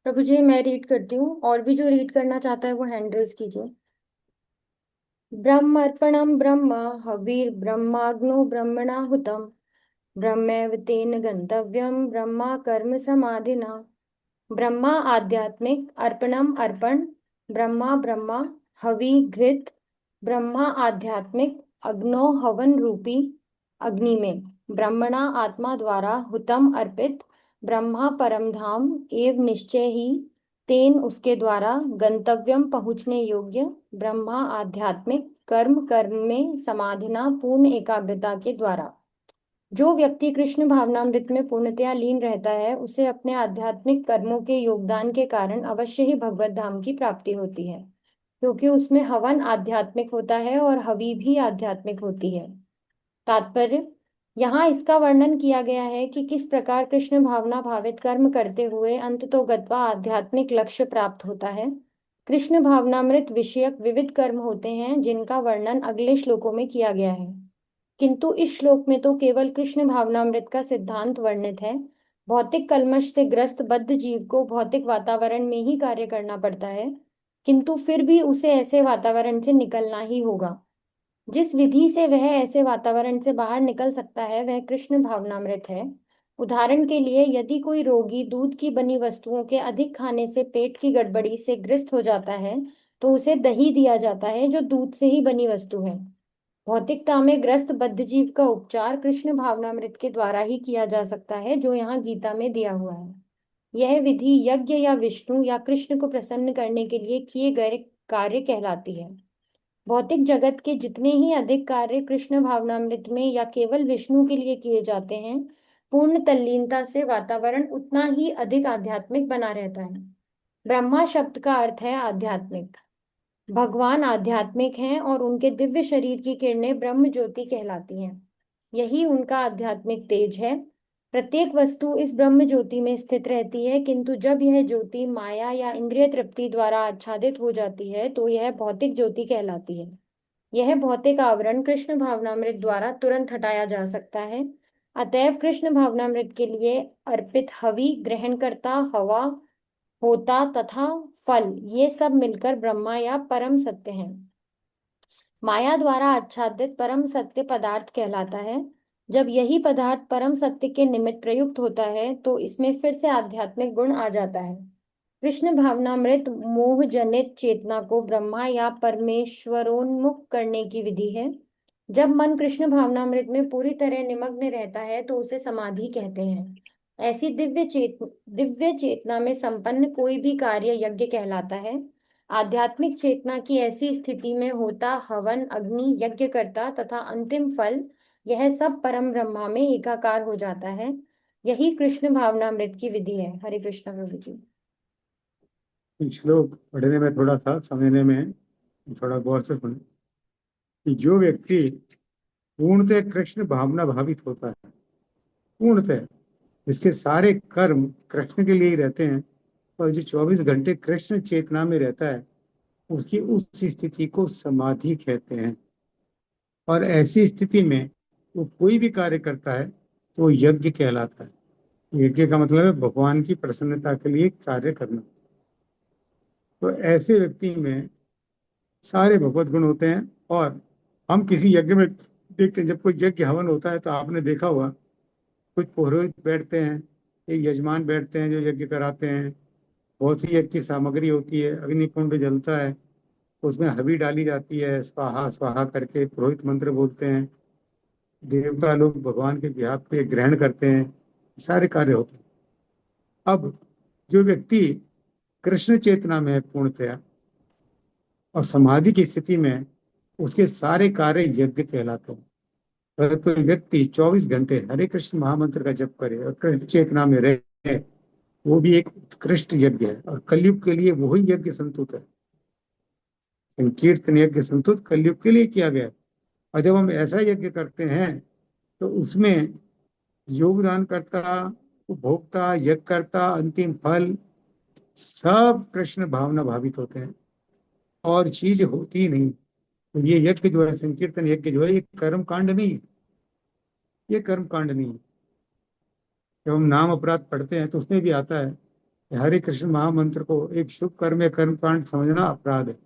प्रभु जी मैं रीड करती हूँ, और भी जो रीड करना चाहता है वो हैंड रेज कीजिए। ब्रह्मर्पणं ब्रह्म हविर्ब्रह्माग्नो ब्रह्मणाहुतं ब्रह्मैव तेन गंतव्यम ब्रह्मा कर्म समाधिना। ब्रह्मा आध्यात्मिक अर्पणम अर्पण, ब्रह्मा ब्रह्मा हवि घृत, ब्रह्मा आध्यात्मिक अग्नो हवन रूपी अग्नि में, ब्रह्मणा आत्मा द्वारा हुतम अर्पित, ब्रह्मा परम धाम एव निश्चय ही तेन उसके द्वारा गंतव्यम पहुँचने योग्य, ब्रह्मा आध्यात्मिक कर्म कर्म में समाधिना पूर्ण एकाग्रता के द्वारा। जो व्यक्ति कृष्ण भावनामृत में पूर्णतया लीन रहता है उसे अपने आध्यात्मिक कर्मों के योगदान के कारण अवश्य ही भगवत धाम की प्राप्ति होती है, क्योंकि उसमें हवन आध्यात्मिक होता है और हवि भी आध्यात्मिक होती है। तात्पर्य, यहाँ इसका वर्णन किया गया है कि किस प्रकार कृष्ण भावना भावित कर्म करते हुए अंततोगत्वा आध्यात्मिक लक्ष्य प्राप्त होता है। कृष्ण भावनामृत विषयक विविध कर्म होते हैं जिनका वर्णन अगले श्लोकों में किया गया है, किंतु इस श्लोक में तो केवल कृष्ण भावनामृत का सिद्धांत वर्णित है। भौतिक कल्मश से ग्रस्त बद्ध जीव को भौतिक वातावरण में ही कार्य करना पड़ता है, किंतु फिर भी उसे ऐसे वातावरण से निकलना ही होगा। जिस विधि से वह ऐसे वातावरण से बाहर निकल सकता है वह कृष्ण भावनामृत है। उदाहरण के लिए, यदि कोई रोगी दूध की बनी वस्तुओं के अधिक खाने से पेट की गड़बड़ी से ग्रस्त हो जाता है तो उसे दही दिया जाता है जो दूध से ही बनी वस्तु है। भौतिकता में ग्रस्त बद्ध जीव का उपचार कृष्ण भावनामृत के द्वारा ही किया जा सकता है, जो यहाँ गीता में दिया हुआ है। यह विधि यज्ञ या विष्णु या कृष्ण को प्रसन्न करने के लिए किए गए कार्य कहलाती है। भौतिक जगत के जितने ही अधिक कार्य कृष्ण भावनामृत में या केवल विष्णु के लिए किए जाते हैं, पूर्ण तल्लीनता से वातावरण उतना ही अधिक आध्यात्मिक बना रहता है। ब्रह्मा शब्द का अर्थ है आध्यात्मिक। भगवान आध्यात्मिक हैं और उनके दिव्य शरीर की किरणें ब्रह्म ज्योति कहलाती हैं। यही उनका आध्यात्मिक तेज है। प्रत्येक वस्तु इस ब्रह्म ज्योति में स्थित रहती है, किंतु जब यह ज्योति माया या इंद्रिय तृप्ति द्वारा आच्छादित हो जाती है तो यह भौतिक ज्योति कहलाती है। यह भौतिक आवरण कृष्ण भावनामृत द्वारा तुरंत हटाया जा सकता है। अतएव कृष्ण भावनामृत के लिए अर्पित हवि, ग्रहणकर्ता हवा, होता तथा फल, ये सब मिलकर ब्रह्मा या परम सत्य हैं। माया द्वारा आच्छादित परम सत्य पदार्थ कहलाता है। जब यही पदार्थ परम सत्य के निमित्त प्रयुक्त होता है तो इसमें फिर से आध्यात्मिक गुण आ जाता है। कृष्ण भावनामृत मोह जनित चेतना को ब्रह्मा या परमेश्वरोन्मुख करने की विधि है। जब मन कृष्ण भावनामृत में पूरी तरह निमग्न रहता है तो उसे समाधि कहते हैं। ऐसी दिव्य चेतना में संपन्न कोई भी कार्य यज्ञ कहलाता है। आध्यात्मिक चेतना की ऐसी स्थिति में होता, हवन, अग्नि, यज्ञकर्ता तथा अंतिम फल, यह सब परम ब्रह्मा में एकाकार हो जाता है। यही कृष्ण भावनामृत की विधि है। हरे कृष्ण प्रभु जी। श्लोक पढ़ने में थोड़ा सा, समझने में थोड़ा गौर से सुने कि जो व्यक्ति पूर्णतः कृष्ण भावना भावित होता है, पूर्णतः इसके सारे कर्म कृष्ण के लिए ही रहते हैं, और जो 24 घंटे कृष्ण चेतना में रहता है उसकी उस स्थिति को समाधि कहते हैं। और ऐसी स्थिति में वो कोई भी कार्य करता है तो वो यज्ञ कहलाता है। यज्ञ का मतलब है भगवान की प्रसन्नता के लिए कार्य करना। तो ऐसे व्यक्ति में सारे भगवत गुण होते हैं। और हम किसी यज्ञ में देखते हैं, जब कोई यज्ञ हवन होता है तो आपने देखा होगा कुछ पुरोहित बैठते हैं, एक यजमान बैठते हैं जो यज्ञ कराते हैं। बहुत सी यज्ञ की सामग्री होती है, अग्निकुंड जलता है, उसमें हवी डाली जाती है, स्वाहा स्वाहा करके पुरोहित मंत्र बोलते हैं। देवता लोग भगवान के बिहाफ पे ग्रहण करते हैं, सारे कार्य होते हैं। अब जो व्यक्ति कृष्ण चेतना में है पूर्णतया और समाधि की स्थिति में, उसके सारे कार्य यज्ञ कहलाते हैं। अगर कोई व्यक्ति 24 घंटे हरे कृष्ण महामंत्र का जप करे और कृष्ण चेतना में रहे, वो भी एक उत्कृष्ट यज्ञ है। और कलयुग के लिए वही यज्ञ संतुत है। संकीर्तन यज्ञ संतुत कलयुग के लिए किया गया है। और जब हम ऐसा यज्ञ करते हैं तो उसमें योगदान करता, उपभोक्ता, यज्ञ करता, अंतिम फल सब कृष्ण भावना भावित होते हैं, और चीज होती ही नहीं। तो ये यज्ञ जो है, संकीर्तन यज्ञ जो है, ये कर्म कांड नहीं है। ये कर्म कांड नहीं है। जब हम नाम अपराध पढ़ते हैं तो उसमें भी आता है कि हरे कृष्ण महामंत्र को एक शुभ कर्म या कर्मकांड समझना अपराध है।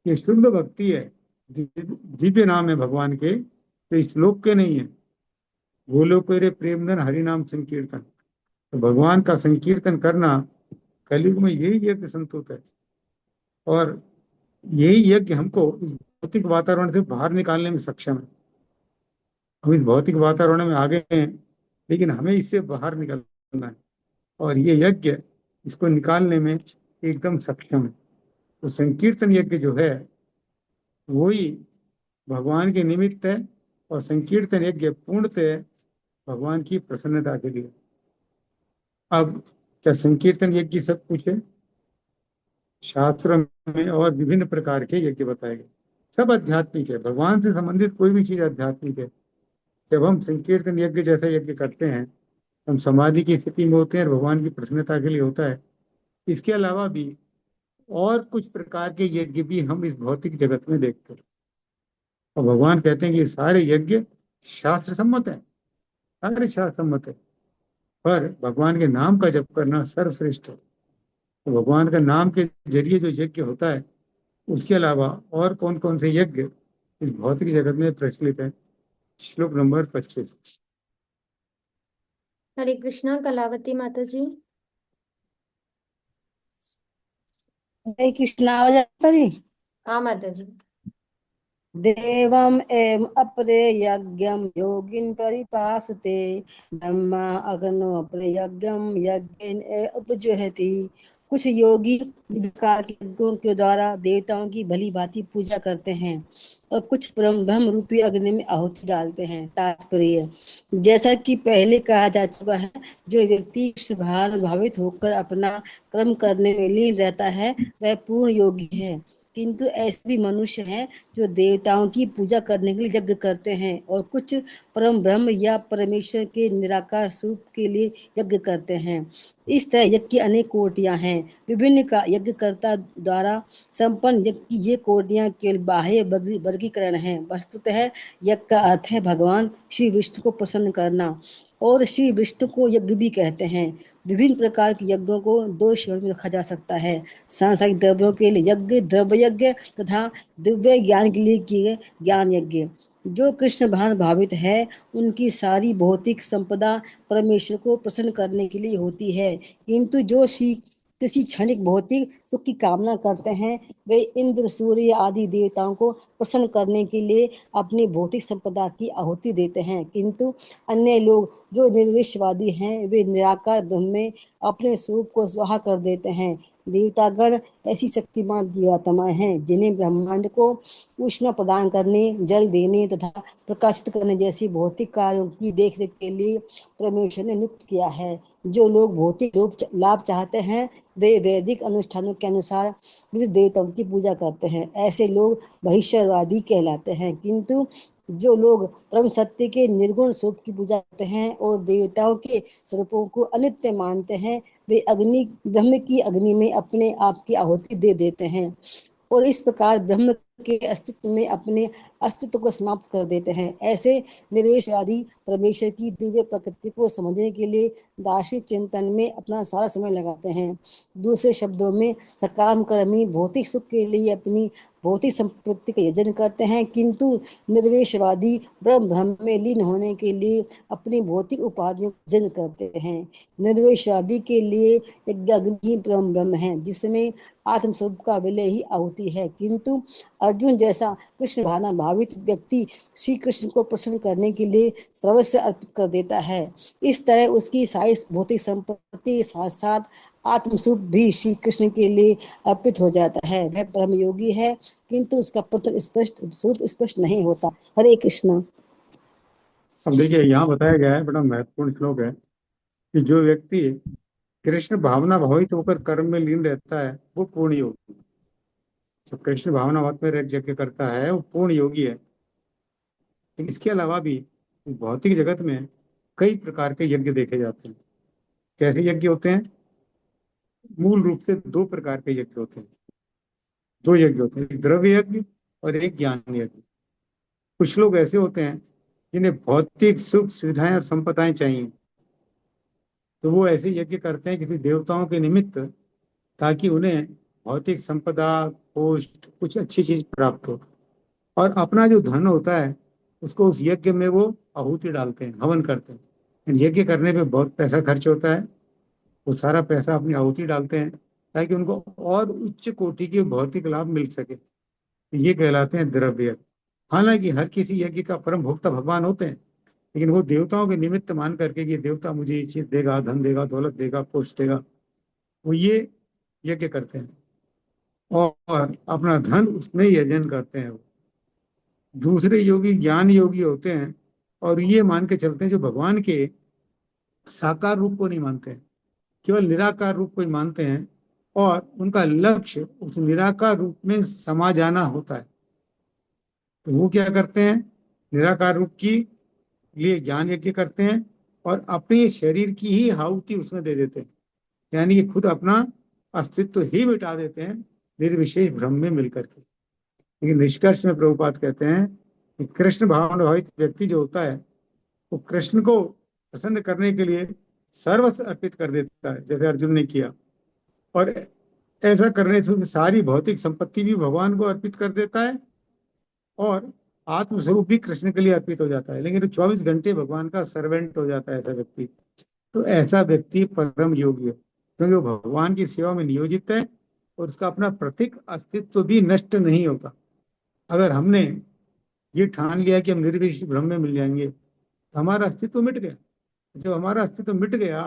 ये शुद्ध भक्ति है, दिव्य नाम है भगवान के, तो इस श्लोक के नहीं है। बोलो कोरे प्रेमधन हरि नाम संकीर्तन, तो भगवान का संकीर्तन करना कलयुग में यही यज्ञ संतुत है। और यही यज्ञ हमको इस भौतिक वातावरण से बाहर निकालने में सक्षम है। हम इस भौतिक वातावरण में आ गए हैं, लेकिन हमें इससे बाहर निकलना है, और ये यज्ञ इसको निकालने में एकदम सक्षम है। तो संकीर्तन यज्ञ जो है वही भगवान के निमित्त है, और संकीर्तन यज्ञ पूर्णतः भगवान की प्रसन्नता के लिए। अब क्या संकीर्तन यज्ञ सब कुछ है? शास्त्र में और विभिन्न प्रकार के यज्ञ बताए गए, सब आध्यात्मिक है। भगवान से संबंधित कोई भी चीज आध्यात्मिक है। जब हम संकीर्तन यज्ञ जैसा यज्ञ करते हैं, हम समाधि की स्थिति में होते हैं और भगवान की प्रसन्नता के लिए होता है। इसके अलावा भी और कुछ प्रकार के यज्ञ भी हम इस भौतिक जगत में देखते हैं, और भगवान कहते हैं कि ये सारे यज्ञ शास्त्र सम्मत है, सारे शास्त्र सम्मत है, पर भगवान के नाम का जप करना सर्वश्रेष्ठ है। तो भगवान का नाम के जरिए जो यज्ञ होता है, उसके अलावा और कौन कौन से यज्ञ इस भौतिक जगत में प्रचलित है? श्लोक नंबर 25। हरे कृष्णा कलावती माता जी। हरे कृष्णा आवाज आता जी। हाँ माता जी। देवम एवं अपरे यज्ञम योगिन परिपासते, ब्रह्मा अग्नो अपरे यज्ञम यज्ञेन उपजुहति। कुछ योगी प्रकार के यज्ञों के द्वारा देवताओं की भली भांति पूजा करते हैं, और कुछ ब्रह्म रूपी अग्नि में आहुति डालते हैं। तात्पर्य, जैसा कि पहले कहा जा चुका है, जो व्यक्ति भाव भावित होकर अपना कर्म करने में लीन रहता है वह पूर्ण योगी है। किंतु ऐसे भी मनुष्य हैं जो देवताओं की पूजा करने के लिए यज्ञ करते हैं, और कुछ परम ब्रह्म या परमेश्वर के निराकार स्वरूप के लिए यज्ञ करते हैं। इस तरह यज्ञ की अनेक कोटियां हैं। विभिन्न का यज्ञकर्ता द्वारा संपन्न यज्ञ की ये कोटियां केवल बाह्य वर्गीकरण है। वस्तुतः यज्ञ का अर्थ है भगवान श्री विष्णु को प्रसन्न करना, और श्री विष्णु को यज्ञ भी कहते हैं। विभिन्न प्रकार के यज्ञों को दो श्रेणी में रखा जा सकता है: सांसारिक द्रव्यों के लिए यज्ञ, द्रव्य यज्ञ, तथा दिव्य ज्ञान के लिए किए ज्ञान यज्ञ। जो कृष्ण भान भावित है उनकी सारी भौतिक संपदा परमेश्वर को प्रसन्न करने के लिए होती है, किंतु जो किसी क्षणिक भौतिक सुख की कामना करते हैं वे इंद्र, सूर्य आदि देवताओं को प्रसन्न करने के लिए अपनी भौतिक संपदा की आहुति देते हैं। किंतु अन्य लोग जो निर्विशवादी हैं वे निराकार ब्रह्म में अपने स्वरूप को स्वाहा कर देते हैं। देवतागण ऐसी शक्तिमान जीवात्माएं हैं जिन्हें ब्रह्मांड को ऊष्मा प्रदान करने, जल देने तथा प्रकाशित करने जैसी भौतिक कार्यों की देखरेख के लिए परमेश्वर ने नियुक्त किया है। जो लोग भौतिक लाभ चाहते हैं वे वैदिक अनुष्ठानों के अनुसार विविध देवताओं की पूजा करते हैं। ऐसे लोग बहिष्करवादी कहलाते हैं। किंतु जो लोग परम सत्य के निर्गुण स्वरूप की पूजा करते हैं और देवताओं के स्वरूपों को अनित्य मानते हैं, वे ब्रह्म की अग्नि में अपने आप की आहुति दे देते हैं, और इस प्रकार ब्रह्म के अस्तित्व में अपने अस्तित्व को समाप्त कर देते हैं। ऐसे निर्वेशवादी परमेश्वर की दिव्य प्रकृति को समझने के लिए दार्शनिक चिंतन में अपना सारा समय लगाते हैं। दूसरे शब्दों में, सकाम कर्मी भौतिक सुख के लिए अपनी भौतिक संपत्ति का यजन करते हैं, किंतु निर्वेशवादी ब्रह्म में लीन होने के लिए अपनी भौतिक उपाधियों का यजन करते हैं। निर्वेशवादी के लिए यज्ञ ब्रह्म है जिसमें आत्मस्वरूप का विलय ही आहुति है, किंतु अर्जुन जैसा कृष्ण भावना भावित व्यक्ति श्री कृष्ण को प्रसन्न करने के लिए सर्वस्व अर्पित कर देता है। इस तरह उसकी सारी भौतिक संपत्ति साथ साथ आत्मस्वरूप भी श्री कृष्ण के लिए अर्पित हो जाता है। वह परम योगी है, किंतु उसका पृथक स्पष्ट स्वरूप स्पष्ट नहीं होता। हरे कृष्ण। अब देखिए, यहाँ बताया गया है, बड़ा महत्वपूर्ण श्लोक है, कि जो व्यक्ति कृष्ण भावना भावित होकर कर्म में लीन रहता है वो पूर्ण योगी। जो कृष्ण भावना भाव में यज्ञ करता है वो पूर्ण योगी है। लेकिन इसके अलावा भी भौतिक जगत में कई प्रकार के यज्ञ देखे जाते हैं। कैसे यज्ञ होते हैं? मूल रूप से दो प्रकार के यज्ञ होते हैं। दो यज्ञ होते हैं, एक द्रव्य यज्ञ और एक ज्ञान यज्ञ। कुछ लोग ऐसे होते हैं जिन्हें भौतिक सुख सुविधाएं और संपदाएं चाहिए, तो वो ऐसे यज्ञ करते हैं किसी देवताओं के निमित्त, ताकि उन्हें भौतिक संपदा, पोस्ट, कुछ अच्छी चीज प्राप्त हो। और अपना जो धन होता है उसको उस यज्ञ में वो आहुति डालते हैं, हवन करते हैं। यज्ञ करने पे बहुत पैसा खर्च होता है, वो सारा पैसा अपनी आहुति डालते हैं ताकि उनको और उच्च कोटि के भौतिक लाभ मिल सके। ये कहलाते हैं द्रव्य। हालांकि हर किसी यज्ञ का परम भोक्ता भगवान होते हैं, लेकिन वो देवताओं के निमित्त मान करके कि देवता मुझे ये चीज देगा, धन देगा, दौलत देगा, पोस्ट देगा, वो ये यज्ञ करते हैं और अपना धन उसमें यजन करते हैं। दूसरे योगी ज्ञान योगी होते हैं और ये मान के चलते हैं, जो भगवान के साकार रूप को नहीं मानते हैं, केवल निराकार रूप को ही मानते हैं, और उनका लक्ष्य उस निराकार रूप में समा जाना होता है। तो वो क्या करते हैं, निराकार रूप की लिए ज्ञान यज्ञ करते हैं और अपने शरीर की ही आहुति उसमें दे देते हैं, यानी कि खुद अपना अस्तित्व ही मिटा देते हैं निर्विशेष ब्रह्म में मिलकर के। लेकिन निष्कर्ष में प्रभुपाद कहते हैं कि कृष्ण भावानुभावित व्यक्ति जो होता है वो कृष्ण को प्रसन्न करने के लिए सर्वस्व अर्पित कर देता है, जैसे अर्जुन ने किया। और ऐसा करने से उसकी सारी भौतिक संपत्ति भी भगवान को अर्पित कर देता है और आत्मस्वरूप भी कृष्ण के लिए अर्पित हो जाता है, लेकिन तो 24 घंटे भगवान का सर्वेंट हो जाता है ऐसा व्यक्ति। तो ऐसा व्यक्ति परम योगी है, क्योंकि वो भगवान की सेवा में नियोजित है और उसका अपना प्रतीक अस्तित्व भी नष्ट नहीं होता। अगर हमने ये ठान लिया कि हम निर्विशेष ब्रह्म में मिल जाएंगे तो हमारा अस्तित्व मिट गया। जब हमारा अस्तित्व मिट गया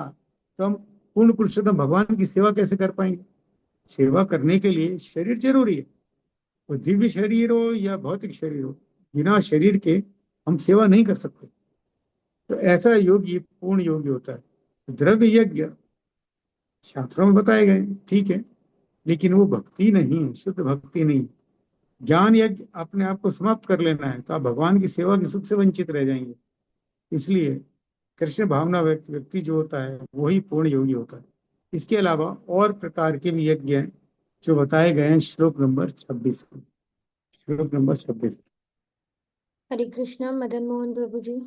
तो हम पूर्ण पुरुषोत्तम भगवान की सेवा कैसे कर पाएंगे। सेवा करने के लिए शरीर जरूरी है, वो दिव्य शरीर हो या भौतिक शरीर हो, बिना शरीर के हम सेवा नहीं कर सकते। तो ऐसा योगी पूर्ण योगी होता है। द्रव्य यज्ञ शास्त्रों में बताए गए, ठीक है, लेकिन वो भक्ति नहीं है, शुद्ध भक्ति नहीं। ज्ञान यज्ञ अपने आप को समाप्त कर लेना है तो आप भगवान की सेवा के सुख से वंचित रह जाएंगे। इसलिए कृष्ण भावना व्यक्ति जो होता है वही पूर्ण योगी होता है। इसके अलावा और प्रकार के भी यज्ञ हैं जो बताए गए हैं श्लोक नंबर 26 में। श्लोक नंबर 26। हरे कृष्णा मदन मोहन प्रभु जी।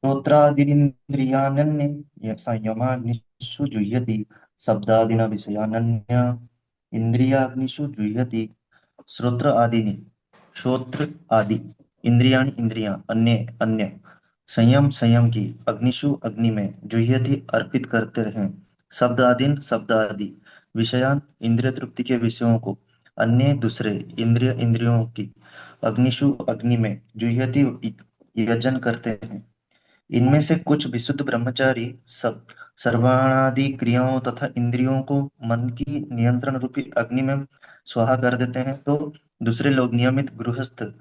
श्रोत्रादीनिन्द्रियाण्यन्ये संयमाग्निषु जुह्यति शब्दादिना विषयानन्य इंद्रियाग्निषु जुह्यति। श्रोत्र आदि श्रोत्र आदि इंद्रियाणि इंद्रियां अन्य अन्य संयम संयम की अग्निषु अग्नि में जुह्यति अर्पित करते रहें। शब्द आदि शब्द आदि विषयान इंद्रिय तृप्ति के विषयों को अन्य दूसरे इंद्रिय इंद्रियों की अग्निषु अग्नि में जुह्यति यजन करते हैं। इनमें से कुछ विशुद्ध ब्रह्मचारी सब सर्वाणादि क्रियाओं तथा इंद्रियों को मन की नियंत्रण रूपी अग्नि में स्वाहा कर देते हैं, तो दूसरे लोग नियमित गृहस्थ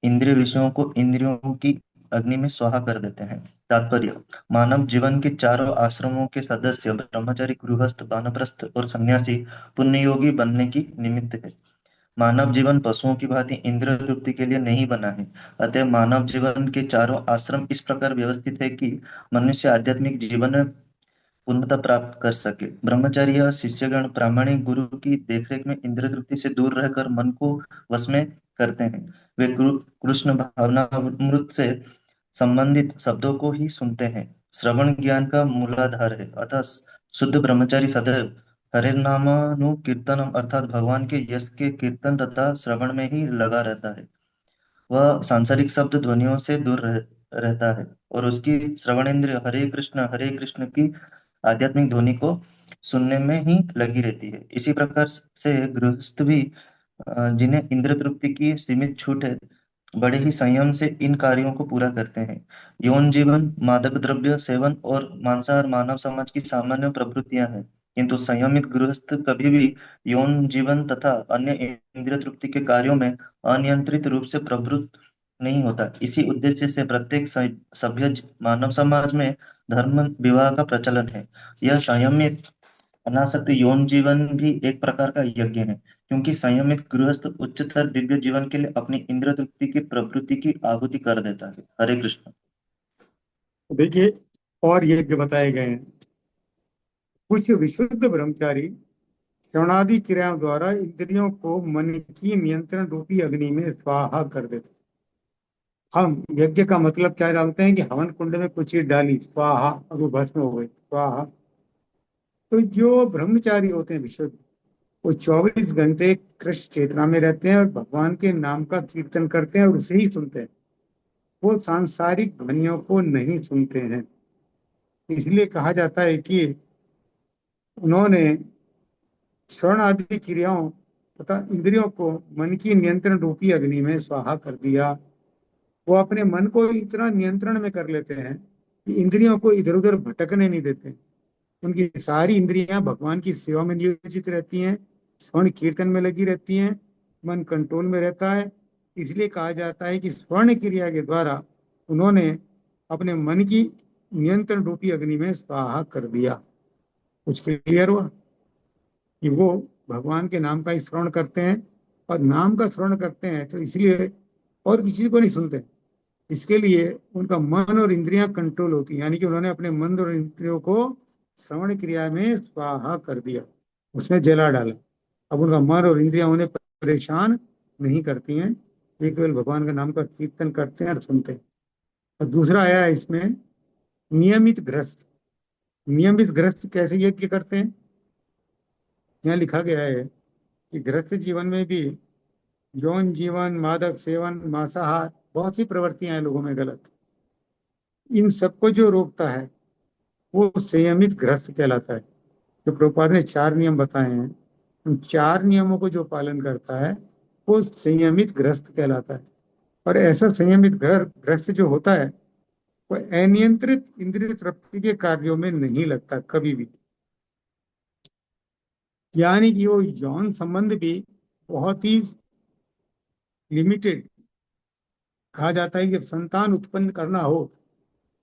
इंद्रिय विषयों को इंद्रियों की अग्नि में स्वाहा कर देते हैं। तात्पर्य: मानव जीवन के चारों आश्रमों के सदस्य ब्रह्मचारी, गृहस्थ, वानप्रस्थ और सन्यासी पुण्ययोगी बनने की निमित्त है। मानव जीवन पशुओं की भांति इंद्रिय तृप्ति के लिए नहीं बना है। अतः मानव जीवन के चारों आश्रम इस प्रकार व्यवस्थित है कि मनुष्य आध्यात्मिक जीवन में पूर्णता प्राप्त कर सके। ब्रह्मचारी या शिष्यगण प्रामाणिक गुरु की देखरेख में इंद्रिय तृप्ति से दूर रहकर मन को वश में करते हैं। वे कृष्ण भावनामृत से संबंधित शब्दों को ही सुनते हैं। श्रवण ज्ञान का मूलाधार है, अतः शुद्ध ब्रह्मचारी सदैव हरे नामानुकीर्तनम अर्थात भगवान के यश के कीर्तन तथा श्रवण में ही लगा रहता है। वह सांसारिक शब्द ध्वनियों से दूर रहता है और उसकी श्रवणेंद्रिय हरे कृष्ण की आध्यात्मिक ध्वनि को सुनने में ही लगी रहती है। इसी प्रकार से गृहस्थ भी जिन्हें इंद्र तृप्ति की सीमित छूट है, बड़े ही संयम से इन कार्यों को पूरा करते हैं। यौन जीवन, मादक द्रव्य सेवन और मांसाहार मानव समाज की सामान्य प्रवृत्तियां हैं, किंतु संयमित गृहस्थ कभी भी यौन जीवन तथा अन्य इंद्रिय तृप्ति के कार्यों में अनियंत्रित रूप से प्रवृत्त नहीं होता। इसी उद्देश्य से प्रत्येक सभ्य मानव समाज में धर्म विवाह का प्रचलन है। यह संयमित अनासक्त यौन जीवन भी एक प्रकार का यज्ञ है, क्योंकि संयमित गृहस्थ उच्चतर दिव्य जीवन के लिए अपनी इंद्रिय तृप्ति की प्रवृत्ति की आहुति कर देता है। हरे कृष्ण। देखिए और यज्ञ बताए गए हैं। कुछ विशुद्ध ब्रह्मचारी श्रवणादि क्रियाओं द्वारा इंद्रियों को मन की नियंत्रण रूपी अग्नि में स्वाहा कर देते। हम यज्ञ का मतलब क्या डालते हैं कि हवन कुंड में कुछ चीज डाली, स्वाहा, और वो भस्म हो गई, स्वाहा। तो जो ब्रह्मचारी होते हैं विशुद्ध, वो 24 घंटे कृष्ण चेतना में रहते हैं और भगवान के नाम का कीर्तन करते हैं और उसे ही सुनते हैं। वो सांसारिक ध्वनियों को नहीं सुनते हैं। इसलिए कहा जाता है कि उन्होंने श्रवण आदि क्रियाओं तथा इंद्रियों को मन की नियंत्रण रूपी अग्नि में स्वाहा कर दिया। वो अपने मन को इतना नियंत्रण में कर लेते हैं कि इंद्रियों को इधर उधर भटकने नहीं देते। उनकी सारी इंद्रियां भगवान की सेवा में नियोजित रहती हैं, स्वर्ण कीर्तन में लगी रहती हैं, मन कंट्रोल में रहता है। इसलिए कहा जाता है कि स्वर्ण क्रिया के द्वारा उन्होंने अपने मन की नियंत्रण रूपी अग्नि में स्वाहा कर दिया। कुछ क्लियर हुआ कि वो भगवान के नाम का ही श्रवण करते हैं, और नाम का श्रवण करते हैं तो इसलिए और किसी को नहीं सुनते। इसके लिए उनका मन और इंद्रियां कंट्रोल होती हैं, यानी कि उन्होंने अपने मन और इंद्रियों को श्रवण क्रिया में स्वाहा कर दिया, उसमें जला डाला। अब उनका मन और इंद्रियां उन्हें परेशान नहीं करती हैं, वे केवल भगवान का नाम का कीर्तन करते हैं और सुनते हैं। और दूसरा आया है इसमें नियमित गृहस्थ। नियमित गृहस्थ कैसे यज्ञ करते हैं? यहाँ लिखा गया है कि गृहस्थ जीवन में भी यौन जीवन, मादक सेवन, मांसाहार, बहुत सी प्रवृत्तियां हैं लोगों में गलत। इन सबको जो रोकता है वो संयमित गृहस्थ कहलाता है। जो प्रभुपाद ने 4 नियम बताए हैं, उन 4 नियमों को जो पालन करता है वो संयमित गृहस्थ कहलाता है। और ऐसा संयमित गृहस्थ जो होता है वो अनियंत्रित इंद्रिय तृप्ति के कार्यों में नहीं लगता कभी भी। यानी कि वो यौन संबंध भी बहुत ही लिमिटेड। कहा जाता है कि जब संतान उत्पन्न करना हो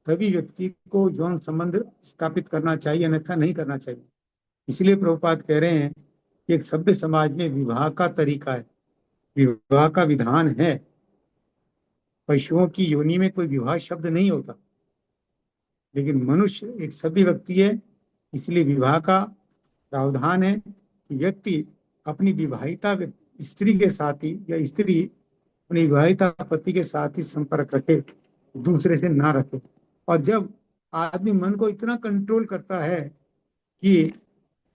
तभी व्यक्ति को यौन संबंध स्थापित करना चाहिए, अन्यथा नहीं करना चाहिए। इसलिए प्रभुपाद कह रहे हैं कि एक सभ्य समाज में विवाह का तरीका है, विवाह का विधान है। पशुओं की योनि में कोई विवाह शब्द नहीं होता, लेकिन मनुष्य एक सभ्य व्यक्ति है, इसलिए विवाह का प्रावधान है कि व्यक्ति अपनी विवाहिता स्त्री के साथ ही, या स्त्री अपनी विवाहिता पति के साथ ही संपर्क रखे, दूसरे से ना रखे। और जब आदमी मन को इतना कंट्रोल करता है कि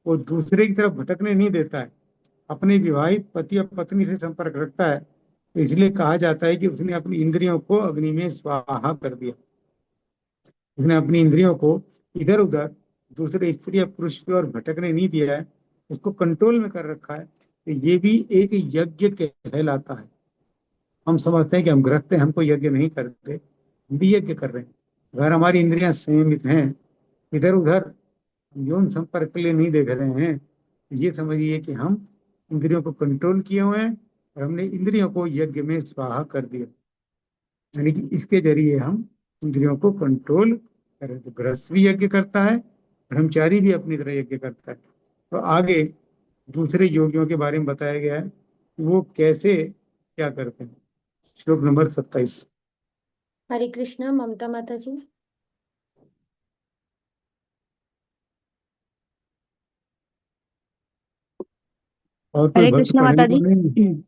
वो दूसरे की तरफ भटकने नहीं देता है, अपने विवाहित पति और पत्नी से संपर्क रखता है, तो इसलिए कहा जाता है कि उसने अपनी इंद्रियों को अग्नि में स्वाहा कर दिया। उसने अपनी इंद्रियों को इधर उधर दूसरे स्त्री या पुरुष की ओर भटकने नहीं दिया है, उसको कंट्रोल में कर रखा है। तो ये भी एक यज्ञ कहलाता है। हम समझते हैं कि हम गृहस्थ हैं, हमको यज्ञ नहीं करते, हम भी यज्ञ कर रहे हैं। अगर हमारी इंद्रियां संयमित हैं, इधर उधर यौन संपर्क के लिए नहीं देख रहे हैं, तो ये समझिए कि हम इंद्रियों को कंट्रोल किए हुए हैं और हमने इंद्रियों को यज्ञ में स्वाहा कर दिया। यानी कि इसके जरिए हम इंद्रियों को कंट्रोल करें। तो गृहस्थ भी यज्ञ करता है, ब्रह्मचारी भी अपनी तरह यज्ञ करता है। तो आगे दूसरे योगियों के बारे में बताया गया है कि वो कैसे क्या करते हैं। श्लोक नंबर 27। हरे कृष्णा। ममता माता जी। और कोई हरे भक्त कृष्ण पढ़ने माता को जी। नहीं?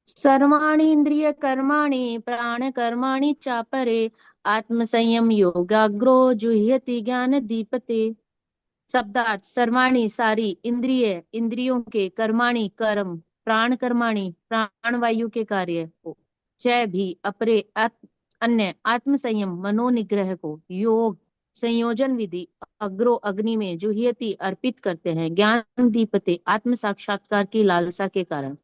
सर्वाणि इंद्रिय कर्माणि प्राण कर्माणि चापरे आत्म संयम योगाग्रो जुह्यति ज्ञान दीपते। शब्दार्थ सर्वाणि सारी, इंद्रिय इंद्रियों के, कर्माणि कर्म, प्राण कर्माणि प्राण वायु के कार्य को, च भी अपरे अन्य, आत्म संयम मनोनिग्रह को, योग संयोजन विधि, अग्रो अग्नि में, जुह्यति अर्पित करते हैं, ज्ञान दीपते आत्म साक्षात्कार की लालसा के कारण।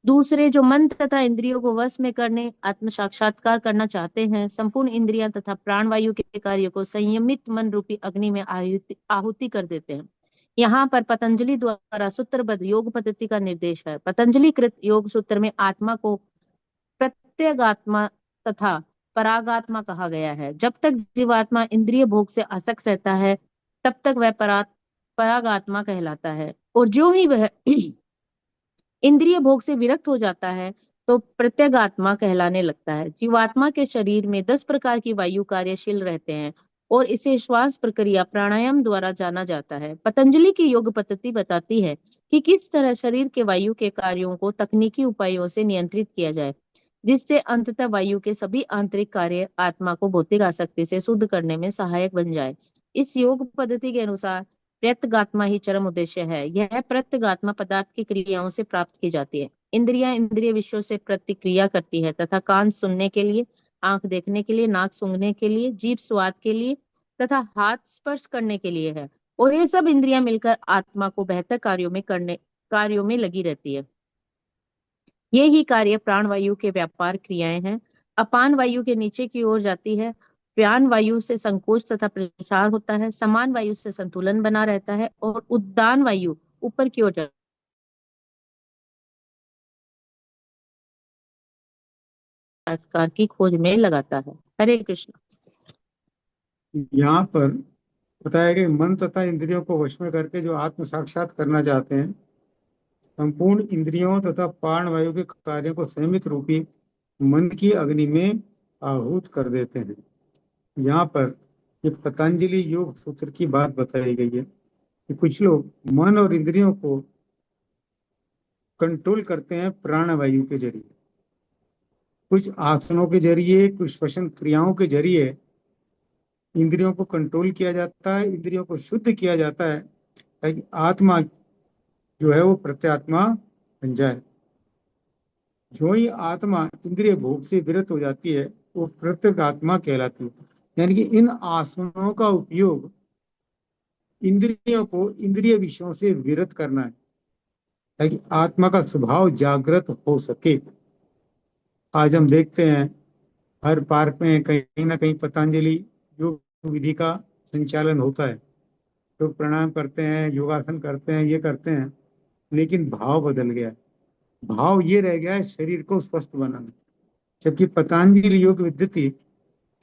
दूसरे जो मन तथा इंद्रियों को वश में करने आत्म साक्षात्कार करना चाहते हैं, संपूर्ण इंद्रियां तथा प्राण वायु के कार्य को संयमित मन रूपी अग्नि में आहुति कर देते हैं। यहाँ पर पतंजलि द्वारा सूत्रबद्ध योग पद्धति का निर्देश है। पतंजलि कृत योग सूत्र में आत्मा को प्रत्यगात्मा तथा परागात्मा कहा गया है। जब तक जीवात्मा इंद्रिय भोग से आसक्त रहता है तब तक वह परागात्मा कहलाता है, और जो ही वह इंद्रिय भोग से विरक्त हो जाता है तो प्रत्यगात्मा कहलाने लगता है। जीवात्मा के शरीर में 10 प्रकार की वायु कार्यशील रहते हैं और इसे श्वास प्रक्रिया प्राणायाम द्वारा जाना जाता है। पतंजलि की योग पद्धति बताती है कि किस तरह शरीर के वायु के कार्यों को तकनीकी उपायों से नियंत्रित किया जाए। जिससे अंततः वायु के सभी आंतरिक कार्य आत्मा को भौतिक आसक्ति से शुद्ध करने में सहायक बन जाए। इस योग पद्धति के अनुसार प्रत्यगात्मा ही चरम उद्देश्य है। यह प्रत्यगात्मा पदार्थ की क्रियाओं से प्राप्त की जाती है। इंद्रियां इंद्रिय विषयों से प्रतिक्रिया करती है तथा कान सुनने के लिए, आंख देखने के लिए, नाक सूंघने के लिए, जीभ स्वाद के लिए तथा हाथ स्पर्श करने के लिए है। और ये सब इंद्रियां मिलकर आत्मा को बेहतर कार्यों में लगी रहती है। ये ही कार्य प्राण वायु के व्यापार क्रियाएं हैं। अपान वायु के नीचे की ओर जाती है, व्यान वायु से संकोच तथा प्रसार होता है, समान वायु से संतुलन बना रहता है और उद्दान वायु ऊपर की ओर जाती है, साक्षात्कार की खोज में लगाता है। हरे कृष्ण। यहाँ पर बताया कि मन तथा इंद्रियों को वश में करके जो आत्म साक्षात करना चाहते हैं, संपूर्ण इंद्रियों तथा प्राण वायु के कार्यों को संयमित रूपी मन की अग्नि में आहूत कर देते हैं। यहाँ पर ये पतंजलि योग सूत्र की बात बताई गई है कि कुछ लोग मन और इंद्रियों को कंट्रोल करते हैं प्राण वायु के जरिए, कुछ आसनों के जरिए, कुछ श्वसन क्रियाओं के जरिए इंद्रियों को कंट्रोल किया जाता है, इंद्रियों को शुद्ध किया जाता है ताकि आत्मा जो है वो प्रत्यात्मा बन जाए। जो ही आत्मा इंद्रिय भोग से विरत हो जाती है वो प्रत्यगात्मा कहलाती है। यानी कि इन आसनों का उपयोग इंद्रियों को इंद्रिय विषयों से विरत करना है ताकि आत्मा का स्वभाव जागृत हो सके। आज हम देखते हैं हर पार्क में कहीं ना कहीं पतंजलि योग विधि का संचालन होता है। लोग प्राणायाम करते हैं, योगासन करते हैं, ये करते हैं, लेकिन भाव बदल गया है। भाव ये रह गया है शरीर को स्वस्थ बनाना, जबकि पतंजलि योग विद्धि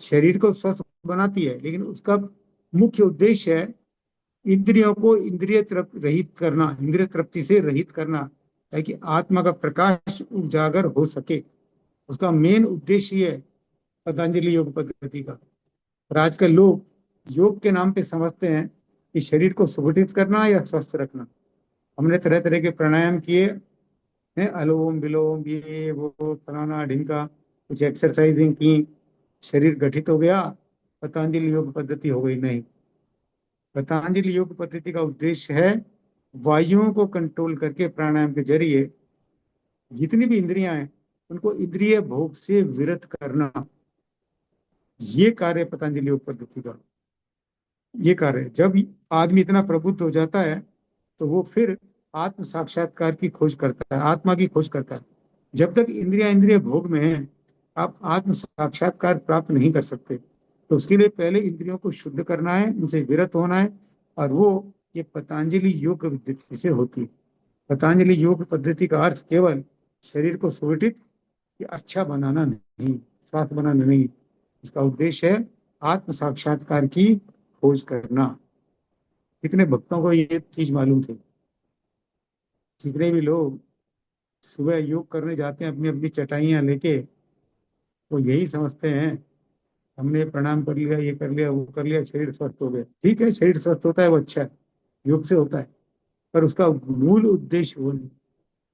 शरीर को स्वस्थ बनाती है, लेकिन उसका मुख्य उद्देश्य है इंद्रियों को इंद्रिय रहित करना, इंद्रिय तृप्ति से रहित करना ताकि आत्मा का प्रकाश उजागर हो सके। उसका मेन उद्देश्य ये है पतंजलि योग पद्धति का। और आजकल लोग योग के नाम पे समझते हैं कि शरीर को सुगठित करना या स्वस्थ रखना। हमने तरह तरह के प्राणायाम किए हैं, अनुलोम विलोम, ये वो फलाना ढिमका, कुछ एक्सरसाइजिंग की, शरीर गठित हो गया, पतंजलि योग पद्धति हो गई। नहीं, पतंजलि योग पद्धति का उद्देश्य है वायुओं को कंट्रोल करके प्राणायाम के जरिए जितनी भी इंद्रियां हैं उनको इंद्रिय भोग से विरत करना। ये कार्य पतंजलि योग पद्धति का ये कार्य है। जब आदमी इतना प्रबुद्ध हो जाता है तो वो फिर आत्म साक्षात्कार की खोज करता है, आत्मा की खोज करता है। जब तक इंद्रिय भोग में है आप आत्म साक्षात्कार प्राप्त नहीं कर सकते। तो उसके लिए पहले इंद्रियों को शुद्ध करना है, उनसे विरत होना है, और वो ये पतंजलि योग पद्धति से होती है। पतंजलि योग पद्धति का अर्थ केवल शरीर को सुगठित या अच्छा बनाना नहीं, स्वास्थ्य बनाना नहीं। इसका उद्देश्य है आत्म साक्षात्कार की खोज करना। कितने भक्तों को ये चीज मालूम थी? जितने भी लोग सुबह योग करने जाते हैं अपनी अपनी चटाइयां लेके, वो यही समझते हैं हमने प्रणाम कर लिया, ये कर लिया, वो कर लिया, शरीर स्वस्थ हो गया। ठीक है, शरीर स्वस्थ होता है वो अच्छा है, योग से होता है, पर उसका मूल उद्देश्य वो नहीं।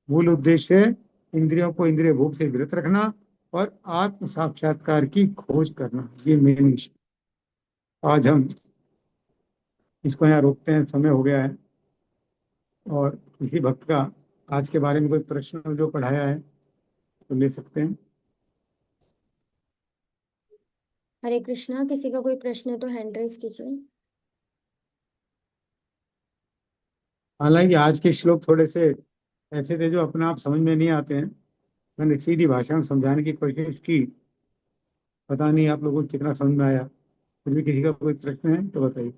मूल उद्देश्य है इंद्रियों को इंद्रिय भोग से विरत रखना और आत्म साक्षात्कार की खोज करना। ये मेन मिशन। आज हम इसको यहाँ रोकते हैं, समय हो गया है। और किसी भक्त का आज के बारे में कोई प्रश्न जो पढ़ाया है तो ले सकते हैं। हरे कृष्णा। किसी का कोई प्रश्न है तो हैंड रेज कीजिए। हालांकि आज के श्लोक थोड़े से ऐसे थे जो अपने आप समझ में नहीं आते हैं। मैंने सीधी भाषा में समझाने की कोशिश की, पता नहीं आप लोगों को कितना समझ में आया। फिर भी किसी का कोई प्रश्न है तो बताइए।